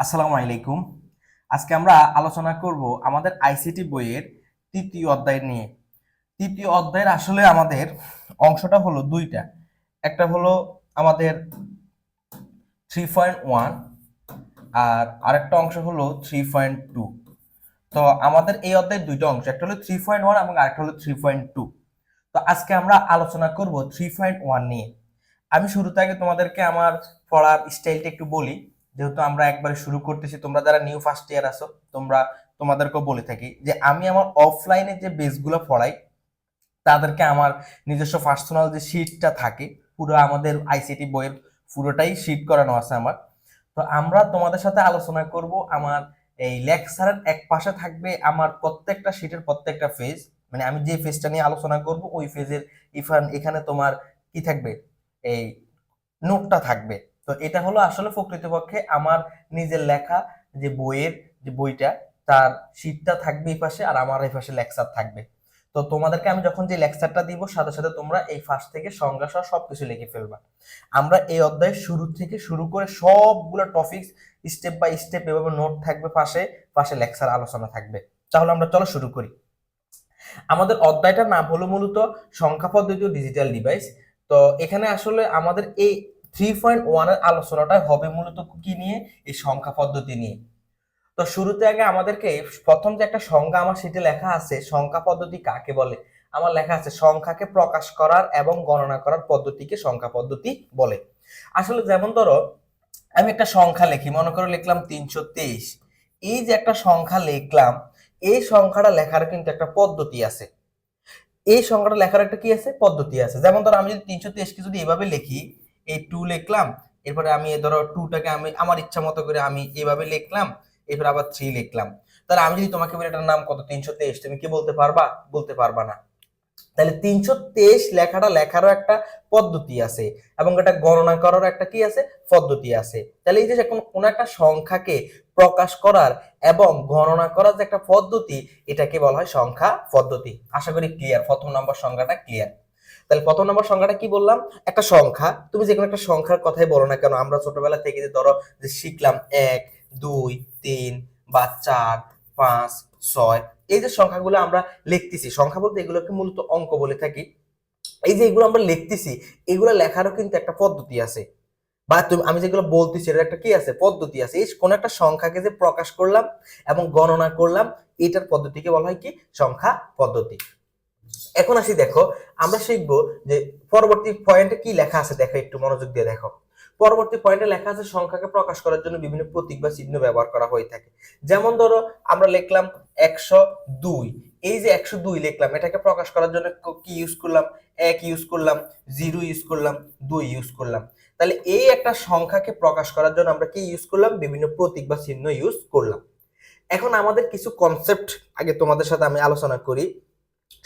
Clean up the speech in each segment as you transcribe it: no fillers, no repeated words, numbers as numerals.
আসসালামু আলাইকুম। আজকে আমরা আলোচনা করব আমাদের আইসিটি বইয়ের তৃতীয় অধ্যায় নিয়ে। তৃতীয় অধ্যায়ের আসলে আমাদের অংশটা হলো দুইটা। একটা হলো আমাদের 3.1 আর আরেকটা অংশ হলো 3.2। তো আমাদের এই অধ্যায়ের দুইটা অংশ, একটা হলো 3.1 এবং আরেকটা হলো 3.2। তো আজকে আমরা আলোচনা করব 3.1 নিয়ে। আমি শুরুতে আগে তোমাদেরকে আমার পড়ার স্টাইলটা একটু বলি, যেহেতু আমরা একবারে শুরু করতেছি। তোমরা যারা নিউ ফার্স্ট ইয়ার আছো, তোমাদেরকেও বলে থাকি যে আমি আমার অফলাইনে যে বেসগুলো পড়াই তাদেরকে আমার নিজস্ব পার্সোনাল যে শিটটা থাকে, পুরো আমাদের আইসিটি বইয়ের পুরোটাই শিট করানো আছে আমার। তো আমরা তোমাদের সাথে আলোচনা করব আমার এই লেকচারের এক পাশে থাকবে আমার প্রত্যেকটা শিটের প্রত্যেকটা ফেজ, মানে আমি যে ফেজটা নিয়ে আলোচনা করব ওই ফেজের এখানে তোমার কি থাকবে, এই নোটটা থাকবে। তো এটা হলো আসলে প্রকৃতপক্ষে আমার নিজের লেখা যে বইয়ের যে বইটা, তার শিটটা থাকবে এই পাশে আর আমার এই পাশে লেকচার থাকবে। তো তোমাদেরকে আমি যখন যে লেকচারটা দিব সাথে সাথে তোমরা এই ফার্স্ট থেকে সংজ্ঞা সহ সবকিছু লিখে ফেলবা। আমরা এই অধ্যায়ের শুরু থেকে শুরু করে সবগুলো টপিকস স্টেপ বাই স্টেপ এভাবে নোট থাকবে, পাশে পাশে লেকচার আলোচনা থাকবে। তাহলে আমরা চলো শুরু করি। আমাদের অধ্যায়টার নাম হলো মূলত সংখ্যা পদ্ধতি ও ডিজিটাল ডিভাইস। তো এখানে আসলে আমাদের এই 3.1 এর আলোচনাটা হবে মূলত কি নিয়ে, এই সংখ্যা পদ্ধতি নিয়ে। তো শুরুতে আগে আমাদেরকে প্রথম যে একটা সংজ্ঞা আমার সেটা লেখা আছে, সংখ্যা পদ্ধতি কাকে বলে। আমার লেখা আছে সংখ্যাকে প্রকাশ করার এবং গণনা করার পদ্ধতিকে সংখ্যা পদ্ধতি বলে। আসলে যেমন ধরো আমি একটা সংখ্যা লিখি, মনে করো লিখলাম 323। এই যে একটা সংখ্যা লিখলাম, এই সংখ্যাটা লেখার কিন্তু একটা পদ্ধতি আছে। এই সংখ্যাটা লেখার একটা কি আছে, পদ্ধতি আছে। যেমন ধরো আমি যদি 323 কে যদি এভাবে লিখি, এই 2 লিখলাম, এরপরে আমি ধরো 2টাকে আমি আমার ইচ্ছা মতো করে আমি এভাবে লিখলাম, এরপর আবার 3 লিখলাম। তাহলে আমি যদি তোমাকে বলি এটার নাম কত, 323, তুমি কি বলতে পারবা? বলতে পারবা না। তাহলে 323 লেখাটা লেখারও একটা পদ্ধতি আছে এবং এটা গণনা করার একটা কি আছে, পদ্ধতি আছে। তাহলে এই যে কোন একটা সংখ্যাকে প্রকাশ করার এবং গণনা করার যে একটা পদ্ধতি, এটাকে বলা হয় সংখ্যা পদ্ধতি। আশা করি ক্লিয়ার, প্রথম নম্বর সংখ্যাটা ক্লিয়ার। তাহলে প্রথম নম্বর সংখ্যাটা কি বললাম, একটা সংখ্যা। তুমি যে কোনো একটা সংখ্যার কথাই বলো না কেন, আমরা ছোটবেলা থেকে যে ধরো যে শিখলাম 1 2 3 বা 4 5 6, এই যে সংখ্যাগুলো আমরা লিখতেছি, সংখ্যা বলতে এগুলোকে মূলত অঙ্ক বলে থাকি। এই যে এগুলো আমরা লিখতেছি, এগুলো লেখারও কিন্তু একটা পদ্ধতি আছে, বা তুমি আমি যেগুলো বলতেছি এর একটা কি আছে, পদ্ধতি আছে। এই কোন একটা সংখ্যাকে যে প্রকাশ করলাম এবং গণনা করলাম, এটার পদ্ধতিকে বলা হয় কি, সংখ্যা পদ্ধতি। এখন আসি, দেখো আমরা শিখবো যে পরবর্তী পয়েন্টে কি লেখা আছে। দেখো একটু মনোযোগ দিয়ে দেখো, পরবর্তী পয়েন্টে লেখা আছে সংখ্যাকে প্রকাশ করার জন্য বিভিন্ন প্রতীক বা চিহ্ন ব্যবহার করা হয়ে থাকে। যেমন ধরো আমরা লিখলাম 102, এই যে 102 লিখলাম, এটাকে প্রকাশ করার জন্য কি ইউজ করলাম, 1 ইউজ করলাম, 0 ইউজ করলাম, 2 ইউজ করলাম। তাহলে এই একটা সংখ্যাকে প্রকাশ করার জন্য আমরা কি ইউজ করলাম, বিভিন্ন প্রতীক বা চিহ্ন ইউজ করলাম। এখন আমাদের কিছু কনসেপ্ট আগে তোমাদের সাথে আমি আলোচনা করি।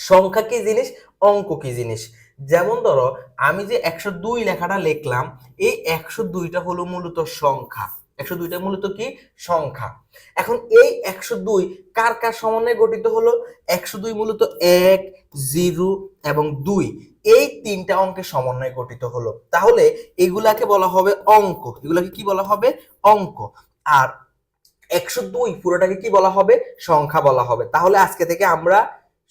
সংখ্যা কি জিনিস, অঙ্ক কি জিনিস। যেমন ধরো আমি যে 102 লেখাটা লিখলাম, এই 102টা হলো মূলত সংখ্যা। 102টা মূলত কি, সংখ্যা। এখন এই 102 কার কার সমন্বয়ে গঠিত হলো, 102 মূলত 1 0 এবং 2, এই তিনটা অঙ্কের সমন্বয়ে গঠিত হলো। তাহলে এগুলাকে বলা হবে অঙ্ক, এগুলাকে কি বলা হবে, অঙ্ক। আর 102 পুরোটাকে কি বলা হবে, সংখ্যা বলা হবে। তাহলে আজকে থেকে আমরা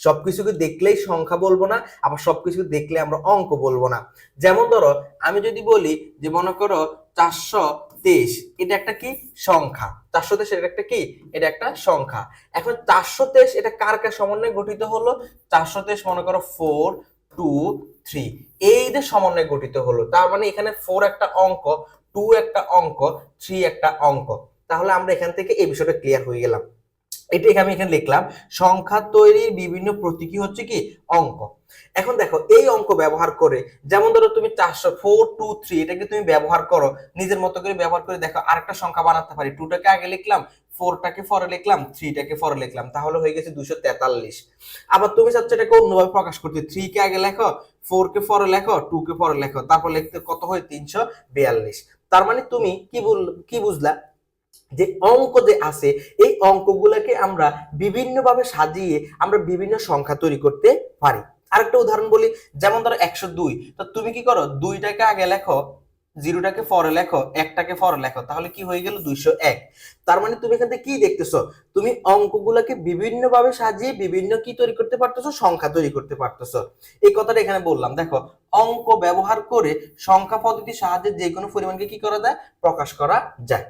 সবকিছুকে দেখলেই সংখ্যা বলবো না, আবার সবকিছু দেখলে আমরা অঙ্ক বলবো না। যেমন ধরো আমি যদি বলি যে মনে করো 423, এটা একটা কি, সংখ্যা। 423 এটা একটা কি, এটা একটা সংখ্যা। এখন 423 এটা কার কার সমন্বয়ে গঠিত হলো, 423 মনে করো 4 2 3, এই যে সমন্বয়ে গঠিত হলো। তার মানে এখানে 4 একটা অঙ্ক, 2 একটা অঙ্ক, 3 একটা অঙ্ক। তাহলে আমরা এখান থেকে এই বিষয়টা ক্লিয়ার হয়ে গেলাম। এটাকে আমি এখানে লিখলাম সংখ্যা তৈরির বিভিন্ন প্রতীকী হচ্ছে কি, অঙ্ক। এখন দেখো এই অঙ্ক ব্যবহার করে, যেমন ধরো তুমি 423 এটাকে তুমি ব্যবহার করো, নিজের মতো করে ব্যবহার করে দেখো আরেকটা সংখ্যা বানাতে পারি। 2টাকে আগে লিখলাম, 4টাকে পরে লিখলাম, 3টাকে পরে লিখলাম, তাহলে হয়ে গেছে 243। আবার তুমি চাচ্ছ এটাকে অন্যভাবে প্রকাশ করতে, 3 কে আগে লেখো, 4 কে পরে লেখো, 2 কে পরে লেখো, তারপর লিখতে কত হয়, 342। তার মানে তুমি কি বুঝলা, যে অঙ্ক যে আছে এই অঙ্কগুলোকে আমরা বিভিন্ন ভাবে সাজিয়ে আমরা বিভিন্ন সংখ্যা তৈরি করতে পারি। আরেকটা উদাহরণ বলি, যেমন ধরো 102, তো তুমি কি করো, 2টাকে আগে লেখো, জিরোটাকে ফরে লেখো, একটাকে ফরে লেখো, তাহলে কি হয়ে গেল 201। তার মানে তুমি এখান থেকে কি দেখতেছো, তুমি অঙ্কগুলোকে বিভিন্ন ভাবে সাজিয়ে বিভিন্ন কি তৈরি করতে পারতেছো, সংখ্যা তৈরি করতে পারতেছো। এই কথাটা এখানে বললাম। দেখো, অঙ্ক ব্যবহার করে সংখ্যা পদ্ধতির সাহায্যে যে কোনো পরিমাণকে কি করা যায়, প্রকাশ করা যায়।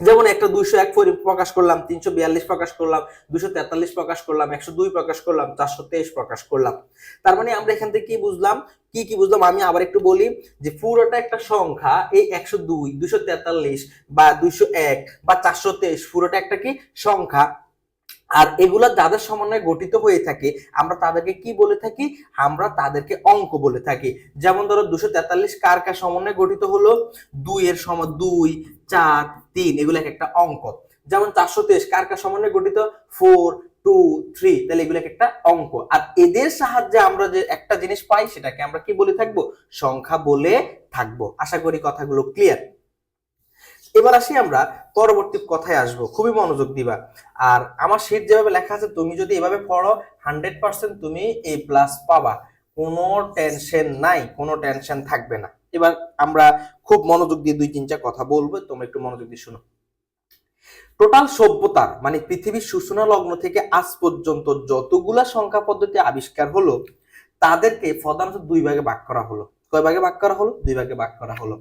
যেমন একটা 201 প্রকাশ করলাম, 342 প্রকাশ করলাম, 243 প্রকাশ করলাম, 102 প্রকাশ করলাম, 423 প্রকাশ করলাম। তার মানে আমরা এখান থেকে কি বুঝলাম, কি বুঝলাম আমি আবার একটু বলি, যে পুরোটা একটা সংখ্যা, এই 102, 243 বা 201 বা 423 পুরোটা একটা কি সংখ্যা। আর এগুলা যাদের সমন্বয়ে গঠিত হয়ে থাকে আমরা তাদেরকে কি বলে থাকি, আমরা তাদেরকে অঙ্ক বলে থাকি। যেমন ধরো 243 কার কার সমন্বয়ে গঠিত হলো, 2 এর সম 2, 4, 3, এগুলো একটা অঙ্ক। যেমন 423 কার কার সমন্বয়ে গঠিত, 4, 2, 3, তাহলে এগুলো একটা অঙ্ক। আর এদের সাহায্যে আমরা যে একটা জিনিস পাই সেটাকে আমরা কি বলে থাকবো, সংখ্যা বলে থাকবো। আশা করি কথাগুলো ক্লিয়ার। এবার আসি আমরা পরবর্তী কথায় আসবো, খুবই মনোযোগ দিবা। আর আমার শীট যেভাবে লেখা আছে তুমি যদি এভাবে পড়ো 100% তুমি A+ পাবা, কোনো টেনশন নাই, কোনো টেনশন থাকবে না। এবার আমরা খুব মনোযোগ দিয়ে 2-3টা কথা বলবো, তোমরা একটু মনোযোগ দিয়ে শোনো। টোটাল সভ্যতার মানে পৃথিবীর সূচনা লগ্ন থেকে আজ পর্যন্ত যতগুলা সংখ্যা পদ্ধতি আবিষ্কার হলো তাদেরকে প্রধানত দুই ভাগে ভাগ করা হলো। কয় ভাগে ভাগ করা হলো, দুই ভাগে ভাগ করা হলো।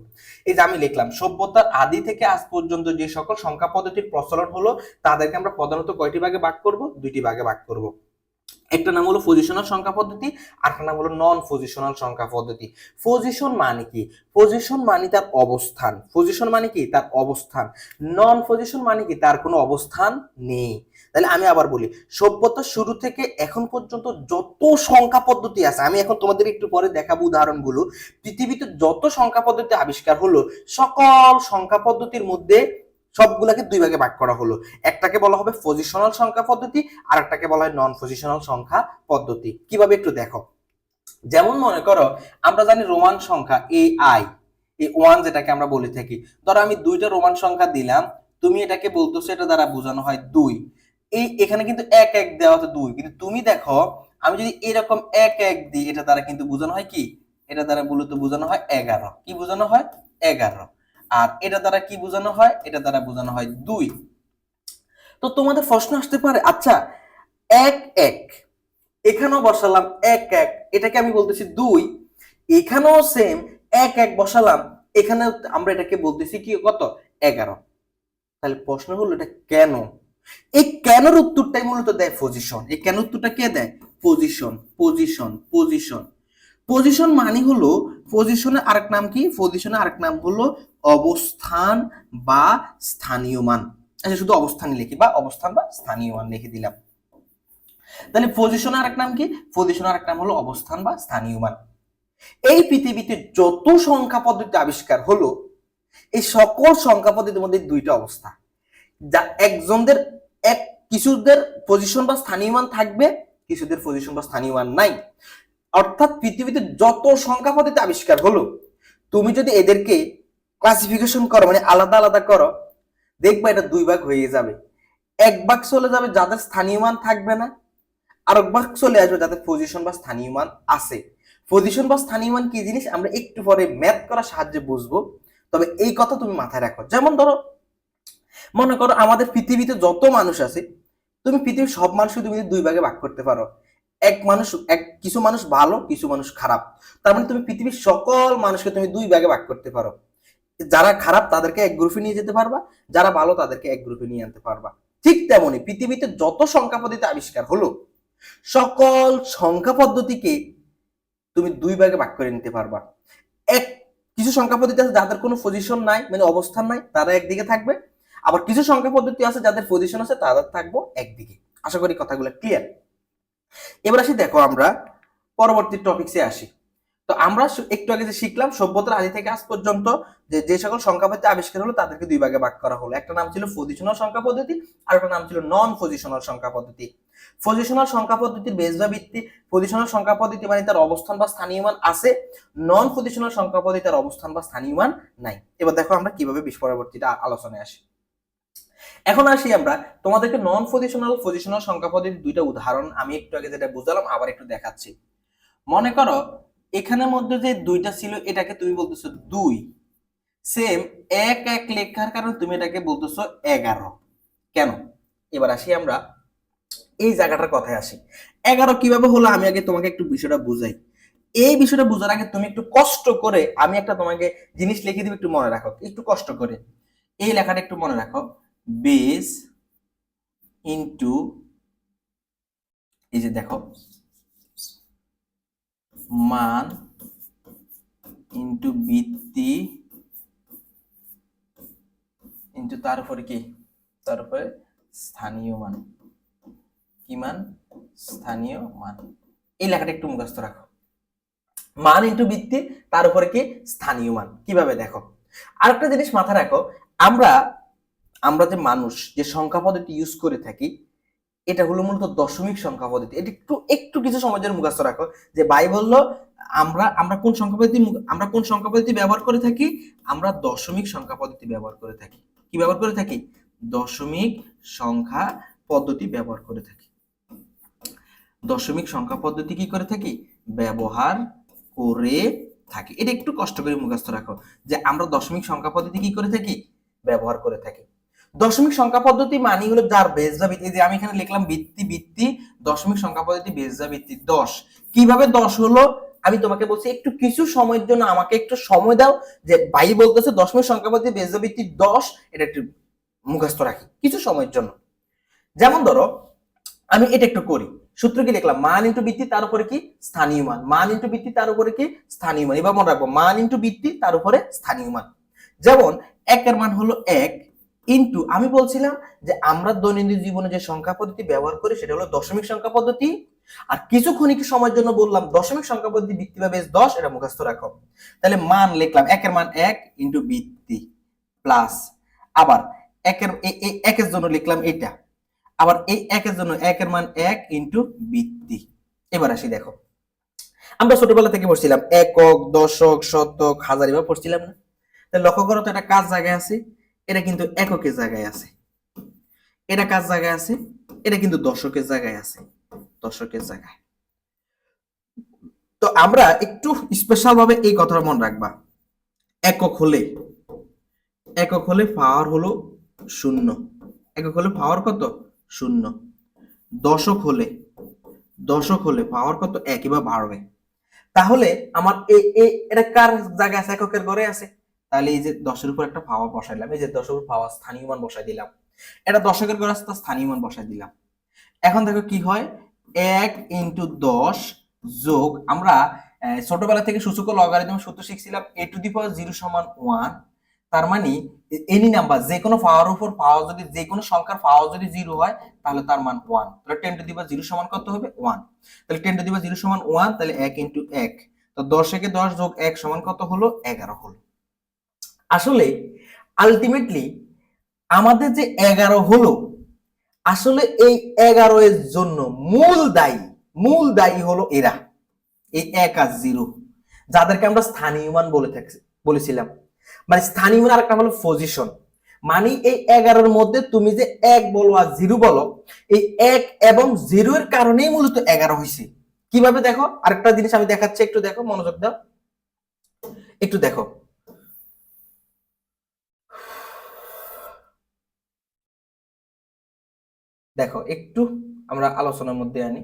এই যে আমি লিখলাম, সভ্যতার আদি থেকে আজ পর্যন্ত যে সকল সংখ্যা পদ্ধতির প্রচলন হলো তাদেরকে আমরা প্রধানত কয়টি ভাগে ভাগ করব, দুইটি ভাগে ভাগ করব। একটা নাম হলো পজিশনাল সংখ্যা পদ্ধতি, আর একটা নাম হলো নন পজিশনাল সংখ্যা পদ্ধতি। পজিশন মানে কি, পজিশন মানে তার অবস্থান, পজিশন মানে কি তার অবস্থান। নন পজিশন মানে কি তার কোনো অবস্থান নেই। তাহলে আমি আবার বলি, সভ্যতার শুরু থেকে এখন পর্যন্ত যত সংখ্যা পদ্ধতি আছে, আমি এখন তোমাদের একটু পরে দেখাবো উদাহরণগুলো, পৃথিবীতে যত সংখ্যা পদ্ধতি আবিষ্কার হলো সকল সংখ্যা পদ্ধতির মধ্যে সবগুলাকে দুই ভাগে ভাগ করা হলো। একটাকে বলা হবে পজিশনাল সংখ্যা পদ্ধতি, আর একটাকে বলা হয় নন পজিশনাল সংখ্যা পদ্ধতি। কিভাবে একটু দেখো, যেমন মনে করো আমরা জানি রোমান সংখ্যা AI, এই 1 যেটাকে আমরা বলে থাকি। ধরো আমি দুইটা রোমান সংখ্যা দিলাম, তুমি এটাকে বলতেছো এটা দ্বারা বোঝানো হয় 2। এই এখানে কিন্তু 1 1 দেওয়া হতো 2, কিন্তু তুমি দেখো আমি যদি এরকম 1 1 দিই এটা দ্বারা কিন্তু বোঝানো হয় কি, এটা দ্বারা মূলত বোঝানো হয় 11। কি বোঝানো হয়, 11। আর এটা দ্বারা কি বোঝানো হয়, এটা দ্বারা বোঝানো হয় 2। তো তোমাদের প্রশ্ন আসতে পারে, আচ্ছা 1 1 এখানেও বসালাম 1 1, এটাকে আমি বলতেছি 2, এখানেও সেম 1 1 বসালাম, এখানে আমরা এটাকে বলতেছি কি কত, 11। তাহলে প্রশ্ন হলো এটা কেন, এই কেনর উত্তরটাই মূলত দেয় পজিশন। এই কেন উত্তরটা কে দেয়, পজিশন। পজিশন পজিশন পজিশন মানে হলো, পজিশনের আরেক নাম কি, পজিশনের আরেক নাম হলো অবস্থান বা স্থানীয় মান। আচ্ছা শুধু অবস্থান লিখি, বা অবস্থান বা স্থানীয় মান লিখে দিলাম। তাহলে পজিশনের আরেক নাম কি, পজিশনের আরেক নাম হলো অবস্থান বা স্থানীয় মান। এই পৃথিবীতে যত সংখ্যা পদ্ধতি আবিষ্কার হলো এই সকল সংখ্যা পদ্ধতির মধ্যে দুইটা অবস্থা, যা একজনদের এক কিছুদের পজিশন বা স্থানীয় মান থাকবে, কিছুদের পজিশন বা স্থানীয় মান নাই। অর্থাৎ পৃথিবীতে যত সংখ্যা পদ্ধতি আবিষ্কার হলো তুমি যদি এদেরকে ক্লাসিফিকেশন করো মানে আলাদা আলাদা করো, দেখবা এটা দুই ভাগ হয়ে যাবে। এক ভাগ চলে যাবে যাদের স্থানীয় মান থাকবে না, আর এক ভাগ চলে আসবে যাদের পজিশন বা স্থানীয় মান আছে। পজিশন বা স্থানীয় মান কি জিনিস আমরা একটু পরে ম্যাথ করার সাহায্যে বুঝবো, তবে এই কথা তুমি মাথায় রাখো। যেমন ধরো মনে করো আমাদের পৃথিবীতে যত মানুষ আছে, তুমি পৃথিবীর সব মানুষকে তুমি দুই ভাগে ভাগ করতে পারো। কিছু মানুষ ভালো, কিছু মানুষ খারাপ। তার মানে তুমি পৃথিবীর সকল মানুষকে তুমি দুই ভাগে ভাগ করতে পারো। যারা খারাপ তাদেরকে এক গ্রুপে নিয়ে যেতে পারবা, যারা ভালো তাদেরকে এক গ্রুপে নিয়ে আনতে পারবা। ঠিক তেমনি পৃথিবীতে যত সংখ্যা পদ্ধতি আবিষ্কার হলো সকল সংখ্যা পদ্ধতিকে তুমি দুই ভাগে ভাগ করে নিতে পারবা। এক কিছু সংখ্যা পদ্ধতি আছে যাদের কোনো পজিশন নাই মানে অবস্থান নাই, তারা একদিকে থাকবে। আবার কিছু সংখ্যা পদ্ধতি আছে যাদের পজিশন আছে, তারা থাকবো একদিকে। আশা করি কথাগুলো ক্লিয়ার। এবার আসি দেখো আমরা পরবর্তী টপিকসে আসি। তো আমরা একটু আগে যে শিখলাম সভ্যতার আদি থেকে আজ পর্যন্ত যে সকল সংখ্যা পদ্ধতি আবিষ্কার হলো তাদেরকে দুই ভাগে ভাগ করা হলো। একটা নাম ছিল পজিশনাল সংখ্যা পদ্ধতি, আর একটা নাম ছিল নন পজিশনাল সংখ্যা পদ্ধতি। পজিশনাল সংখ্যা পদ্ধতির বেস বা ভিত্তি, পজিশনাল সংখ্যা পদ্ধতি মানে তার অবস্থান বা স্থানীয় মান আছে, নন পজিশনাল সংখ্যা পদ্ধতি তার অবস্থান বা স্থানীয় মান নাই। এবার দেখো আমরা কিভাবে পরবর্তীতে আলোচনায় আসি। এখন আসি আমরা তোমাদেরকে নন পজিশনাল সংখ্যা পদ্ধতির দুইটা উদাহরণ আমি একটু আগে যেটা বুঝালাম আবার একটু দেখাচ্ছি। মনে করো এখানের মধ্যে যে দুইটা ছিল এটাকে তুমি বলতেছো 2, সেম এক এক লেখার কারণে তুমি এটাকে বলতেছো 11। কেন? এবার আসি আমরা এই জায়গাটার কথায় আসি। 11 কিভাবে হলো আমি আগে তোমাকে একটু বিষয়টা বুঝাই। এই বিষয়টা বোঝার আগে তুমি একটু কষ্ট করে আমি একটা তোমাকে জিনিস লিখে দিব, একটু মনে রাখো, একটু কষ্ট করে এই লেখাটা একটু মনে রাখো। বেস ইনটু, এই যে দেখো, মান ইনটু ভিত্তি ইনটু তার উপরে কি, তার উপরে স্থানীয় মান। কি মান? স্থানীয় মান। এই লেখাটা একটু মুখস্থ রাখো। মান ইনটু ভিত্তি তার উপরে কি, স্থানীয় মান। কিভাবে দেখো, আরেকটা জিনিস মাথায় রাখো, আমরা আমরা যে মানুষ যে সংখ্যা পদ্ধতি ইউজ করে থাকি এটা হলো মূলত দশমিক সংখ্যা পদ্ধতি। এটা একটু একটু কিছু সময়ের জন্য মুখস্থ রাখো যে ভাই বললো আমরা আমরা কোন সংখ্যা পদ্ধতি, আমরা কোন সংখ্যা পদ্ধতি ব্যবহার করে থাকি, আমরা দশমিক সংখ্যা পদ্ধতি ব্যবহার করে থাকি। কি ব্যবহার করে থাকি? দশমিক সংখ্যা পদ্ধতি ব্যবহার করে থাকি। দশমিক সংখ্যা পদ্ধতি কি করে থাকি? ব্যবহার করে থাকি। এটা একটু কষ্ট করে মুখস্থ রাখো যে আমরা দশমিক সংখ্যা পদ্ধতি কি করে থাকি? ব্যবহার করে থাকি। দশমিক সংখ্যা পদ্ধতি মানে হলো যার বেস বা ভিত্তি, যে আমি এখানে লিখলাম ভিত্তি ভিত্তি, দশমিক সংখ্যা পদ্ধতি বেস বা ভিত্তি 10। কিভাবে 10 হলো আমি তোমাকে বলছি, একটু কিছু সময়ের জন্য আমাকে একটু সময় দাও, যে ভাই বলতেছে দশমিক সংখ্যা পদ্ধতি বেস বা ভিত্তি 10, এটা একটু মুখস্থ রাখি কিছু সময়ের জন্য। যেমন ধরো আমি এটা একটু করি, সূত্র কি লিখলাম? মান ইনটু ভিত্তি তার উপরে কি, স্থানীয় মান। মান ইনটু ভিত্তি তার উপরে কি, স্থানীয় মান। এবার মনে রাখবো মান ইনটু ভিত্তি তার উপরে স্থানীয় মান। যেমন একের মান হলো 1 ইনটু, আমি বলছিলাম যে আমরা দৈনন্দিন জীবনে যে সংখ্যা পদ্ধতি ব্যবহার করি সেটা হলো দশমিক সংখ্যা পদ্ধতি। আর কিছুক্ষণিক সময়ের জন্য বললাম দশমিক সংখ্যা পদ্ধতি ভিত্তি বা বেস 10, এটা মুখস্থ রাখো। তাহলে মান লিখলাম, একের মান 1 ইনটু ভিত্তি প্লাস, আবার একের জন্য লিখলাম এটা, আবার এই একের জন্য একের মান 1 ইনটু ভিত্তি। এবার আসি দেখো, আমরা ছোটবেলা থেকে পড়ছিলাম একক, দশক, শতক, হাজার, এবার পড়ছিলাম না? তাহলে লক্ষ্য করো তো এটা কার জায়গায় আছে? এটা কিন্তু এককের জায়গায় আছে। এটা কার জায়গায় আছে? এটা কিন্তু দশকের জায়গায় আছে। দশকের জায়গায়। তো আমরা একটু স্পেশাল ভাবে এই কথাটা মনে রাখবা। একক হলে, একক হলে পাওয়ার হলো 0। একক হলে পাওয়ার কত? 0। দশক হলে, দশক হলে পাওয়ার কত? 1 বা বাড়বে। তাহলে আমার এটা কার জায়গায় আছে? এককের ঘরে আছে। তাহলে এই যে 10-এর উপর একটা পাওয়ার বসাইলাম, এই যে 10-এর উপর পাওয়ার স্থানীয় মান বসাই দিলাম। এটা দশকের ঘরে আছে, স্থানীয় মান বসাই দিলাম। এখন দেখো কি হয়, 1 ইনটু 10 যোগ, আমরা ছোটবেলা থেকে সূচক ও লগারিদম সূত্র শিখছিলাম, a টু দি পাওয়ার 0 সমান 1। তার মানে এনি নাম্বার, যে কোনো পাওয়ার উপর পাওয়ার যদি, যে কোনো সংখ্যার পাওয়ার যদি 0 হয় তাহলে তার মান 1। তাহলে 10 টু দি পাওয়ার 0 সমান কত হবে? 1। তাহলে 10 টু দি পাওয়ার 0 সমান 1, তাহলে 1 ইনটু 1, তো 10 একে 10 যোগ 1 সমান কত হলো? 11 হলো। আসলে আলটিমেটলি আমাদের যে 11 হলো, আসলে এই 11 এর জন্য মূল দায়ী হলো এরা, এই 1 আর 0, যাদেরকে আমরা স্থানীয় মান বলেছিলাম। মানে স্থানীয় মান আরেকটা হলো পজিশন। মানে এই 11-এর মধ্যে তুমি যে 1 বলো আর 0 বলো, এই 1 এবং 0 এর কারণেই মূলত 11 হয়েছে। কিভাবে দেখো, আরেকটা জিনিস আমি দেখাচ্ছি, একটু দেখো, মনোযোগ দাও, একটু দেখো। দেখো একটু আমরা আলোচনার মধ্যে আনি।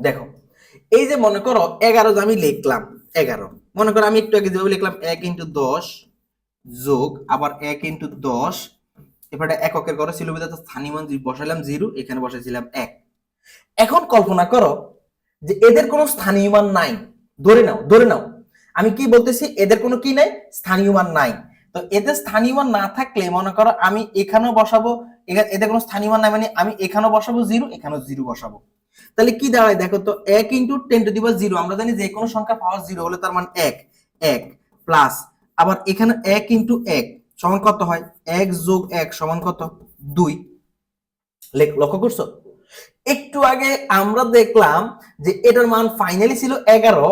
দেখো এই যে মনে করো 11 যে আমি লিখলাম, 11 মনে করো আমি একটু আগে যেভাবে লিখলাম 1 ইনটু 10 যোগ আবার 1 ইনটু 10, এবারে এককের ঘরে ছিল বিধায় স্থানীয় মান বসাইলাম 0, এখানে বসাইছিলাম 1। এখন কল্পনা করো যে এদের কোনো স্থানীয় মান নাই। ধরে নাও আমি কি বলতেছি, এদের কোনো কি নাই? স্থানীয় মান নাই। তো এদের স্থানীয় মান না থাকলে মনে করো আমি এখানেও বসাবো, এদের কোনো স্থানীয় মান নাই, মানে আমি এখানেও বসাবো 0, এখানেও 0 বসাবো। তাহলে কি দাঁড়ায় দেখো তো, 1 ইনটু 10 টু দি পাওয়ার 0, আমরা জানি যে কোনো সংখ্যা পাওয়ার 0 হলে তার মান 1, 1 প্লাস, আবার এখানে 1 ইনটু 1 সমান কত হয়? 1 যোগ 1 সমান কত? 2। লক্ষ্য করছো? একটু আগে আমরা দেখলাম যে এটার মান ফাইনালি ছিল 11,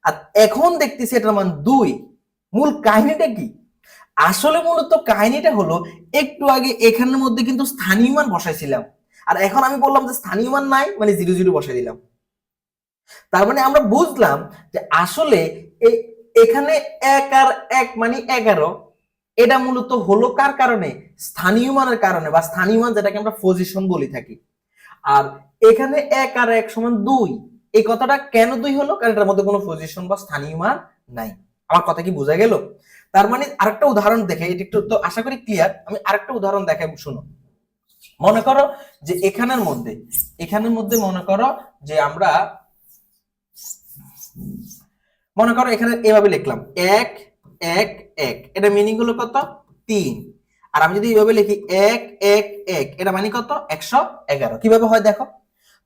আর এখন দেখতেছি এটার মান 2। মূল কাহিনীটা কি? আসলে মূলত কাহিনীটা হলো, একটু আগে এখানের মধ্যে কিন্তু স্থানীয় মান বসাইছিলাম, আর এখন আমি বললাম যে স্থানীয় মান নাই, মানে 0 0 বসাই দিলাম। তার মানে আমরা বুঝলাম যে আসলে এখানে 1 আর 1 মানে 11, এটা মূলত হলো কার কারণে? স্থানীয় মানের কারণে, বা স্থানীয় মান যেটাকে আমরা পজিশন বলে থাকি। আর এখানে 1 আর 1 সমান 2, এই কথাটা কেন 2 হলো? কারণ এটার মধ্যে কোনো পজিশন বা স্থানীয় মান নাই। আমার কথা কি বোঝা গেল? তার মানে আরেকটা উদাহরণ দেখে, এটা একটু তো আশা করি ক্লিয়ার। আমি আরেকটা উদাহরণ দেখাই, শুনো। মনে করো যে এখানের মধ্যে মনে করো যে আমরা মনে করো এখানে এভাবে লিখলাম 1 1 1, এটা মিনিং হলো কত? 3। আর আমি যদি এইভাবে লিখি 1 1 1, এটা মানে কত? 111। কিভাবে হয় দেখো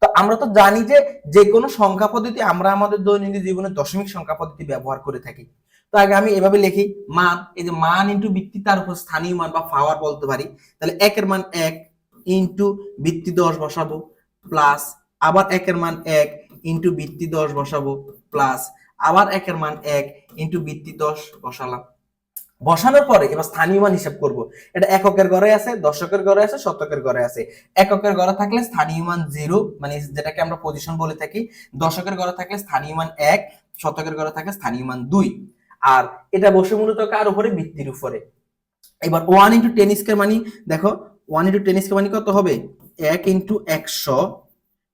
তো। আমরা তো জানি যে যে কোনো সংখ্যা পদ্ধতি আমরা আমাদের দৈনন্দিন জীবনে দশমিক সংখ্যা পদ্ধতি ব্যবহার করে থাকি। তো আগে আমি এভাবে লিখি মান, এই যে মান ইনটু ভিত্তি, তার উপর স্থানীয় মান বা পাওয়ার বলতে পারি। তাহলে 1 এর মান 1 ইনটু ভিত্তি 10 বসাবো, প্লাস আবার 1 এর মান 1 ইনটু ভিত্তি 10 বসাবো, প্লাস আবার 1 এর মান 1 ইনটু ভিত্তি 10 বসালাম। বসানোর পরে এবার স্থানীয় মান হিসাব করব। এটা এককের ঘরে আছে, দশকের ঘরে আছে, শতকের ঘরে আছে। এককের ঘরে থাকলে স্থানীয় মান 0, মানে যেটাকে আমরা পজিশন বলে থাকি। দশকের ঘরে থাকলে স্থানীয় মান 1, শতকের ঘরে থাকলে স্থানীয় মান 2। আর এটা বসে মূলত কার উপরে? ভিত্তির উপরে। এবার 1 ইনটু 10 স্কয়ার মানে দেখো 1 ইনটু 10 স্কয়ার মানে কত হবে? 1 ইনটু 100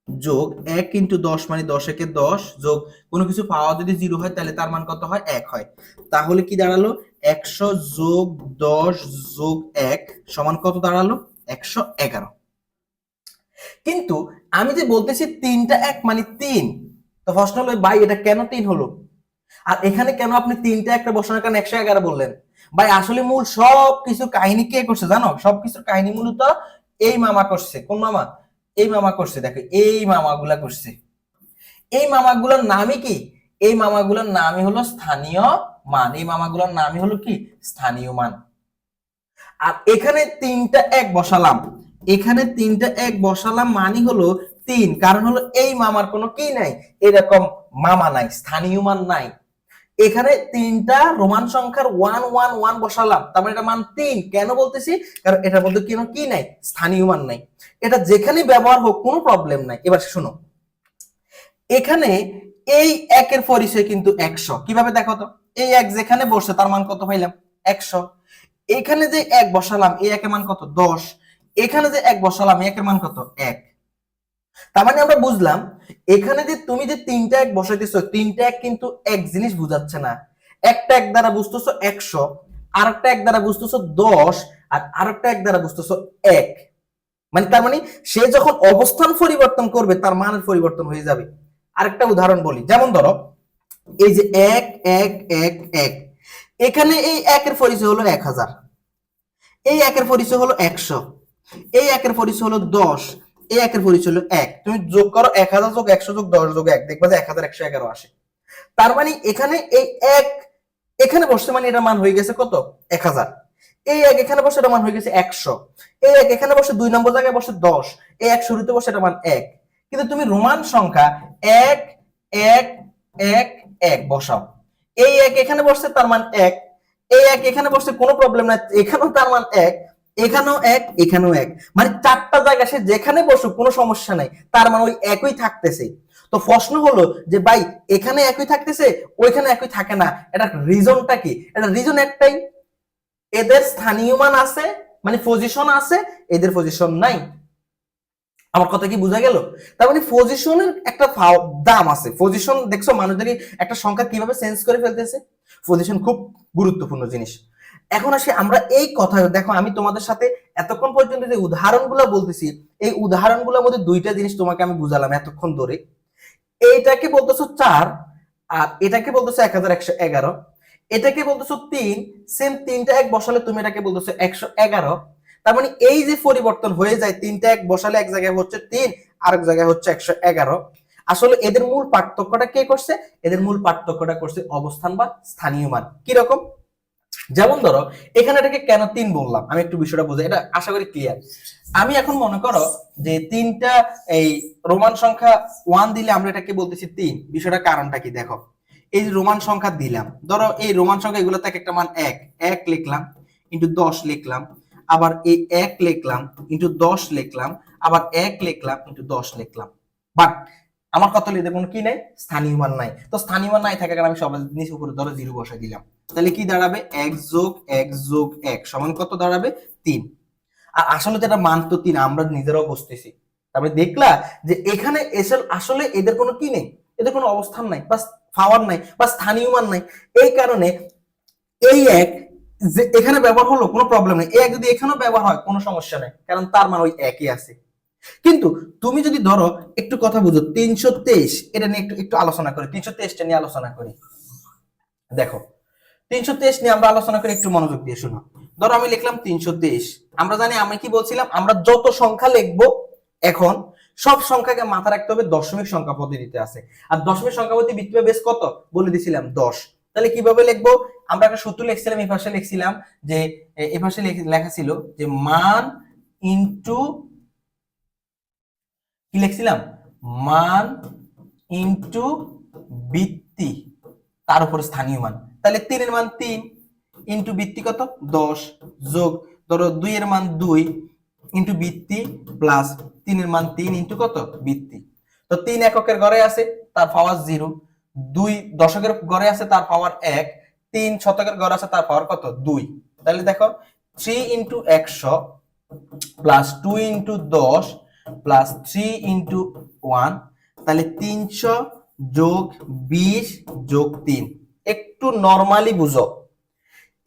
যোগ 1 ইনটু 10 মানে 10 একে 10 যোগ কোনো কিছু পাওয়া যদি 0 হয় তাহলে তার মান কত হয়? 1 হয়। তাহলে কি দাঁড়ালো? 100 যোগ 10 যোগ 1 সমান কত দাঁড়ালো? 111। কিন্তু আমি যে বলতেছি 3টা 1 মানে 3, তো প্রশ্ন হলো ভাই এটা কেন 3 হলো? আর এখানে কেন আপনি 3টা 1 বসানোর কারণে 111 বললেন? ভাই আসলে মূল সব কিছু কাহিনী কে করছে জানো? সবকিছুর কাহিনী মূলত এই মামা করছে। কোন মামা? এই মামা করছে। দেখো এই মামাগুলা করছে। এই মামাগুলোর নামই কি? এই মামাগুলোর নামই হলো স্থানীয় মান। এই মামাগুলোর নামই হলো কি? স্থানীয় মান। আর এখানে 3টা 1 বসালাম, এখানে 3টা 1 বসালাম মানে হলো 3, কারণ হলো এই মামার কোনো কি নাই, এরকম মামা নাই, স্থানীয় মান নাই। এখানে 3টা রোমান সংখ্যার 1 1 1 বসালাম, তার মানে এটা মান 3। কেন বলতেছি? কারণ এটার মধ্যে কি নাই? স্থানীয় মান নাই। এটা যেখানে ব্যবহার হোক কোনো প্রবলেম নাই। এবার শোনো, এখানে এই 1 এর পরিচয় কিন্তু 100। কিভাবে দেখো তো? এই 1 যেখানে বসে তার মান কত পাইলাম? 100। এখানে যে 1 বসালাম এই 1 এর মান কত? 10। এখানে যে 1 বসালাম এই 1 এর মান কত? 1। তার মানে আমরা বুঝলাম এখানে যে তুমি যে 3টা 1 বসাইতেছো, 3টা 1 কিন্তু এক জিনিস বুঝাচ্ছে না। একটা 1 দ্বারা বুঝতেছো 100, আরেকটা 1 দ্বারা বুঝতেছো 10, আর আরেকটা 1 দ্বারা বুঝতেছো 1। মানে তার মানে সে যখন অবস্থান পরিবর্তন করবে তার মানের পরিবর্তন হয়ে যাবে। আরেকটা উদাহরণ বলি, যেমন ধরো এই যে 1 1 1 1, এখানে এই 1 এর পরিচয় হলো 1000, এই 1 এর পরিচয় হলো 100, এই 1 এর পরিচয় হলো 10, এই 1 এর পরিচয় হলো 1। তুমি যোগ করো 1000 যোগ 100 যোগ 10 যোগ 1, দেখবা যে 1111 আসে। তার মানে এখানে এই 1 এখানে বসছে মানে এটা মান হয়ে গেছে কত? 1000। এই 1 এখানে বসে এটা মান হয়ে গেছে 100। এই 1 এখানে বসে 2 নম্বর জায়গায় বসে 10, এই 1 শুরুতে বসে এটা মান 1। কিন্তু তুমি রোমান সংখ্যা 1 1 1 1 বসাও, এই 1 এখানে বসছে তার মান 1, এই 1 এখানে বসছে কোনো প্রবলেম নাই, এখানেও তার মান 1, এখানেও 1, এখানেও 1, মানে চারটা জায়গা সে যেখানে বসুক কোনো সমস্যা নাই, তার মানে ওই একই থাকতেছে। তো প্রশ্ন হলো যে ভাই এখানে একই থাকতেছে ওইখানে একই থাকে না, এটা রিজনটা কি? এটা রিজন একটাই, এদের স্থানীয় মান আছে, মানে পজিশন আছে, এদের পজিশন নাই। আমার কথা কি বোঝা গেল? তার মানে পজিশনের একটা দাম আছে। পজিশন দেখছো মানুষদের একটা সংখ্যা কিভাবে চেঞ্জ করে ফেলতেছে। পজিশন খুব গুরুত্বপূর্ণ জিনিস। এখন আসি আমরা এই কথা, দেখো আমি তোমাদের সাথে এতক্ষণ পর্যন্ত যে উদাহরণগুলো বলতেছি, এই উদাহরণগুলোর মধ্যে দুইটা জিনিস তোমাকে আমি বুঝালাম এতক্ষণ ধরে। এইটাকে বলতেছো 4, আর এটাকে বলতেছো 1111, এটাকে বলতেছো 3, সেম 3টা 1 বসালে তুমি এটাকে বলতেছো 111। তার মানে এই যে পরিবর্তন হয়ে যায়, 3টা 1 বসালে এক জায়গায় হচ্ছে 3, আরেক জায়গায় হচ্ছে 111। আসলে এদের মূল পার্থক্যটা কে করছে? এদের মূল পার্থক্যটা করছে অবস্থান বা স্থানীয় মান। কি রকম? যেমন ধরো এখানে এটাকে কেন 3 বললাম, আমি একটু বিষয়টা বুঝাই, এটা আশা করি ক্লিয়ার। আমি এখন মনে করো যে 3টা এই রোমান সংখ্যা 1 দিলে আমরা এটাকে বলতেছি 3, বিষয়টা কারণটা কি দেখো। এই যে রোমান সংখ্যা দিলাম, ধরো এই রোমান সংখ্যা এগুলো থেকে একটা মান 1 1 লিখলাম, ইনটু 10 লিখলাম, আবার এই 1 লিখলাম, ইনটু 10 লিখলাম, আবার 1 লিখলাম, ইনটু 10 লিখলাম। বাট আমার কত লিখতে কোনো কি নাই, স্থানীয় মান নাই। তো স্থানীয় মান নাই থাকার কারণে আমি সবার নিচে উপরে ধরো 0 বসাই দিলাম। তাহলে কি দাঁড়াবে, 1 যোগ 1 যোগ 1 সমান কত দাঁড়াবে, 3। আর আসলে তো এটা মান তো 3, আমরা নিজেরাও বুঝতেছি। তারপরে দেখলা যে এখানে আসলে এদের কোনো কি নেই, এদের কোনো অবস্থান নাই বা পাওয়ার নাই বা স্থানীয় মান নাই। এই কারণে এই এক যে এখানে ব্যবহার হলো কোনো প্রবলেম নেই, এই এক যদি এখানেও ব্যবহার হয় কোনো সমস্যা নেই, কারণ তার মান ওই একই আছে। কিন্তু তুমি যদি ধরো একটু কথা বুঝো, 323 এটা নিয়ে একটু একটু আলোচনা করি, 323টা নিয়ে আলোচনা করি। দেখো 323 নিয়ে আমরা আলোচনা করি, একটু মনোযোগ দিয়ে শোনো। ধরো আমি লিখলাম 323, আমরা জানি আমি কি বলছিলাম, আমরা যত সংখ্যা লিখবো এখন সব সংখ্যাকে মাথা রাখতে হবে দশমিক সংখ্যা পদ্ধতিতে আছে। আর দশমিক সংখ্যা পদ্ধতি ভিত্তি বেস কত বলে দিছিলাম 10। তাহলে কিভাবে লিখবো, আমরা একটা সূত্র লিখছিলাম, এই পাশে লিখছিলাম যে এই পাশে লেখা ছিল যে মান ইনটু কি লিখছিলাম, মান ইনটু ভিত্তি তার উপর স্থানীয় মান। তাহলে 3 এর মান 3 ইনটু ভিত্তি কত 10 যোগ ধরো 2 এর মান 2 ইনটু ভিত্তি প্লাস 3 এর মান 3 ইনটু কত ভিত্তি। তো 3 এককের ঘরে আছে তার পাওয়ার 0, 2 দশকের ঘরে আছে তার পাওয়ার 1, 3 শতকের ঘরে আছে তার পাওয়ার কত 2। তাহলে দেখো 3 into 100 plus 2 into 10 plus 3 into 1, তাহলে 300 যোগ 20 যোগ 3। একটু নরমালি বুঝো,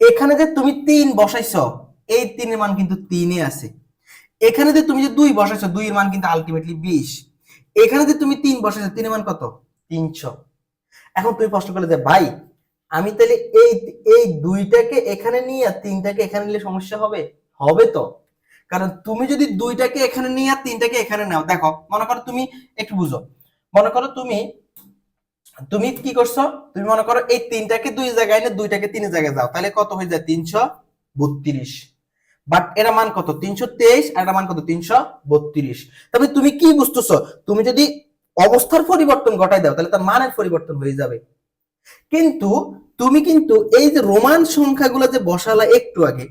এখানে যে তুমি 3 বসাইছো এই 3 এর মান কিন্তু 3 এ আছে। এখানে যে তুমি যে 2 বসাইছো 2 এর মান কিন্তু আলটিমেটলি 20। এখানে যে তুমি 3 বসাইছো 3 এর মান কত 300। এখন তুমি প্রশ্ন করলে যে ভাই আমি তাহলে এই এই 2টাকে এখানে নিয়ে 3টাকে এখানে নিলে সমস্যা হবে, হবে তো। কারণ তুমি যদি 2টাকে এখানে নিয়ে 3টাকে এখানে নাও, দেখো মনে করো তুমি একটু বুঝো, মনে করো তুমি তুমি কি করছো, তুমি মনে করো এই 3টাকে 2 জায়গায় এনে 2টাকে 3 জায়গায় যাও, তাহলে কত হয়ে যায় 332। বাট এর মান কত 323 আর এর মান কত 332। তবে তুমি কি বুঝতেছো, তুমি যদি অবস্থার পরিবর্তন ঘটাই দাও তাহলে তার মানের পরিবর্তন হয়ে যাবে। কিন্তু তুমি কিন্তু এই যে রোমান সংখ্যাগুলো যে বসালা একটু আগে,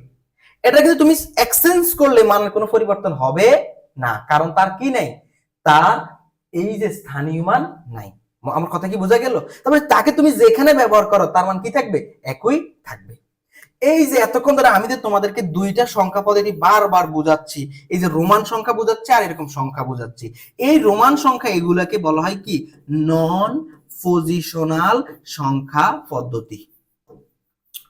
এটা কিন্তু তুমি এক্সচেঞ্জ করলে মানের কোনো পরিবর্তন হবে না, কারণ তার কি নাই, তার এই যে স্থানীয় মান নাই। আমার কথা কি বোঝা গেল? তবে তাকে তুমি যেখানে ব্যবহার করো তার মান কি থাকবে, একই থাকবে। এই যে এতক্ষণ ধরে আমি যে তোমাদেরকে দুইটা সংখ্যা পদ্ধতি বারবার বোঝাচ্ছি, এই যে রোমান সংখ্যা বোঝাচ্ছি আর এরকম সংখ্যা বোঝাচ্ছি, এই রোমান সংখ্যা এগুলাকে বলা হয় কি নন পজিশনাল সংখ্যা পদ্ধতি,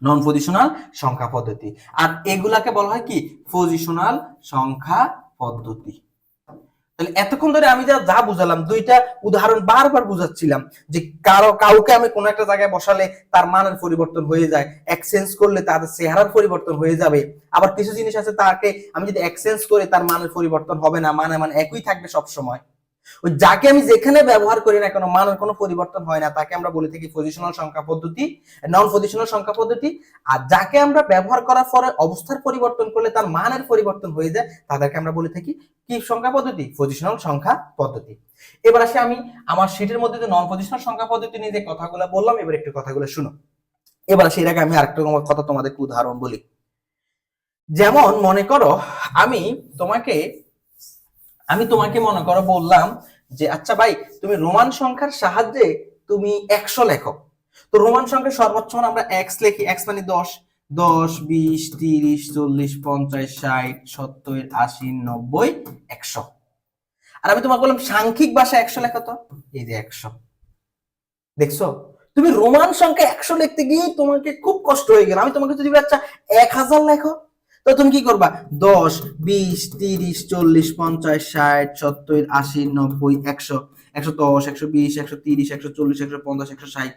নন পজিশনাল সংখ্যা পদ্ধতি। আর এগুলাকে বলা হয় কি পজিশনাল সংখ্যা পদ্ধতি। তাহলে এতক্ষণ ধরে আমি যা বুঝালাম, দুইটা উদাহরণ বারবার বুঝাচ্ছিলাম যে কাউকে আমি কোন একটা জায়গায় বসালে তার মানের পরিবর্তন হয়ে যায়, এক্সচেঞ্জ করলে তার চেহারার পরিবর্তন হয়ে যাবে। আবার কিছু জিনিস আছে তাকে আমি যদি এক্সচেঞ্জ করে তার মানের পরিবর্তন হবে না, মানে একই থাকবে সব সময়। ওই যাকে আমি যেখানে ব্যবহার করি না কেন মানের কোনো পরিবর্তন হয় না, তাকে আমরা বলে থাকি পজিশনাল সংখ্যা পদ্ধতি, নন পজিশনাল সংখ্যা পদ্ধতি। আর যাকে আমরা ব্যবহার করার পরে অবস্থার পরিবর্তন করলে তার মানের পরিবর্তন হয়ে যায়, তাদেরকে আমরা বলে থাকি কি সংখ্যা পদ্ধতি, পজিশনাল সংখ্যা পদ্ধতি। এবার আসি আমি আমার শীটের মধ্যে যে নন পজিশনাল সংখ্যা পদ্ধতি নিয়ে যে কথাগুলো বললাম, এবার একটু কথাগুলো শুনো। এবার সেই আগে আমি আরেকটা কথা তোমাদেরকে উদাহরণ বলি। যেমন মনে করো আমি তোমাকে মনে করো বললাম যে আচ্ছা ভাই তুমি রোমান সংখ্যার সাহায্যে তুমি 100 লেখো। তো রোমান সংখ্যার সর্বোচ্চ মান আমরা x লিখি, x মানে 10, 10 20 30 40 50 60 70 80 90 100। আর আমি তোমাকে বললাম সাংখ্যিক ভাষায় 100 লেখো, তো এই যে 100। দেখছো তুমি রোমান সংখ্যা 100 লিখতে গিয়ে তোমাকে খুব কষ্ট হয়ে গেল। আমি তোমাকে যদি আচ্ছা 1000 লেখো, তো তুমি কি করবা 10 20 30 40 50 60 70 80 90 100 110 120 130 140 150 160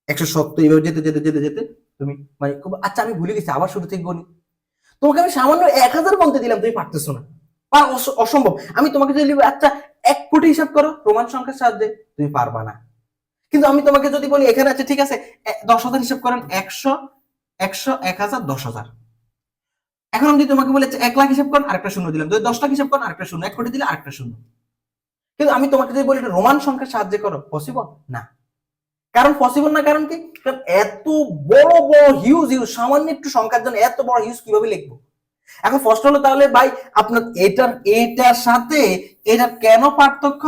170 এভাবে যেতে যেতে যেতে যেতে তুমি মানে আচ্ছা আমি ভুলে গেছি, আবার শুরু থেকে গণি। তোমাকে আমি সামান্য 1000 বলতে দিলাম, তুমি পারতেছো না, অসম্ভব। আমি তোমাকে যদি আচ্ছা 1 কোটি হিসাব করো রোমান সংখ্যার সাহায্যে, তুমি পারবা না। কিন্তু আমি তোমাকে যদি বলি এখানে আছে ঠিক আছে 10,000 হিসাব করেন, 100 100 1000 10,000। এখন আমি তোমাকে বলি 1 লাখ হিসাব করেন, আরেকটা শূন্য দিলাম। যদি 10 লাখ হিসাব করেন, আরেকটা শূন্য। 1 কোটি দিলে আরেকটা শূন্য। কিন্তু আমি তোমাকে যদি বলি রোমান সংখ্যার সাহায্যে করো, পসিবল না। কারণ পসিবল না, কারণ কি, এত বড় বড় হিউজ সামান্য একটু সংখ্যার জন্য এত বড় হিউজ কিভাবে লিখবো? এখন প্রশ্ন হলো তাহলে ভাই আপনার এটার সাথে এটার কেন পার্থক্য?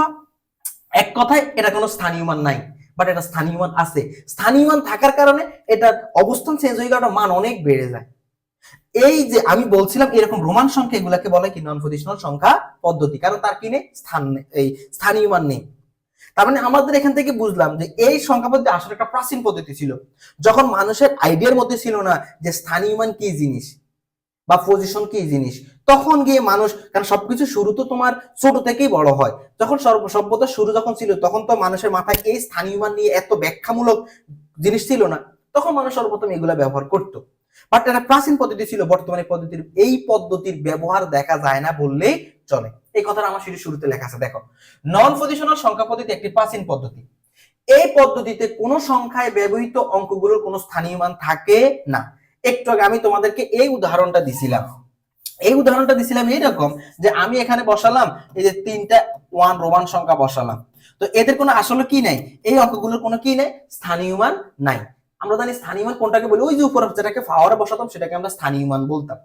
এক কথায় এটা কোনো স্থানীয় মান নাই, বাট এটা স্থানীয় মান আছে। স্থানীয় মান থাকার কারণে এটার অবস্থান চেঞ্জ হয়ে গেলে মান অনেক বেড়ে যায়। এই যে আমি বলছিলাম এরকম রোমান সংখ্যা এগুলাকে বলে কি নন পজিশনাল সংখ্যা পদ্ধতি, কারণ তার কি নেই, এই স্থানীয় মান নেই। তার মানে আমাদের এখান থেকে বুঝলাম যে এই সংখ্যা পদ্ধতি আসলে একটা প্রাচীন পদ্ধতি ছিল, যখন মানুষের আইডিয়ার মধ্যে ছিল না যে স্থানীয় মান কি জিনিস বা পজিশন কি জিনিস, তখন গিয়ে মানুষ, কারণ সবকিছু শুরু তো তোমার ছোট থেকেই বড় হয়, যখন সভ্যতার শুরু যখন ছিল তখন তো মানুষের মাথায় এই স্থানীয় মান নিয়ে এত ব্যাখ্যামূলক জিনিস ছিল না, তখন মানুষ সর্বপ্রথম এগুলা ব্যবহার করতো। বাট এটা প্রাচীন পদ্ধতি ছিল, বর্তমানে এই পদ্ধতির ব্যবহার দেখা যায় না বললেই চলে। এই কথাটা আমার শুরুতে লেখা আছে, দেখো নন পজিশনাল সংখ্যা পদ্ধতি একটি প্রাচীন পদ্ধতি। এই পদ্ধতিতে কোন সংখ্যায় ব্যবহৃত অঙ্কগুলোর কোনো স্থানীয় মান থাকে না। একটু আগে আমি তোমাদেরকে এই উদাহরণটা দিছিলাম, এইরকম যে আমি এখানে বসালাম এই যে 3টা 1 রোমান সংখ্যা বসালাম, তো এদের কোনো আসলে কি নাই, এই অঙ্কগুলোর কোনো কি নাই, স্থানীয় মান নাই। আমরা জানি স্থানীয় মান কোনটাকে বলি, ওই যে উপরে যেটাকে পাওয়ারে বসাতাম সেটাকে আমরা স্থানীয় মান বলতাম।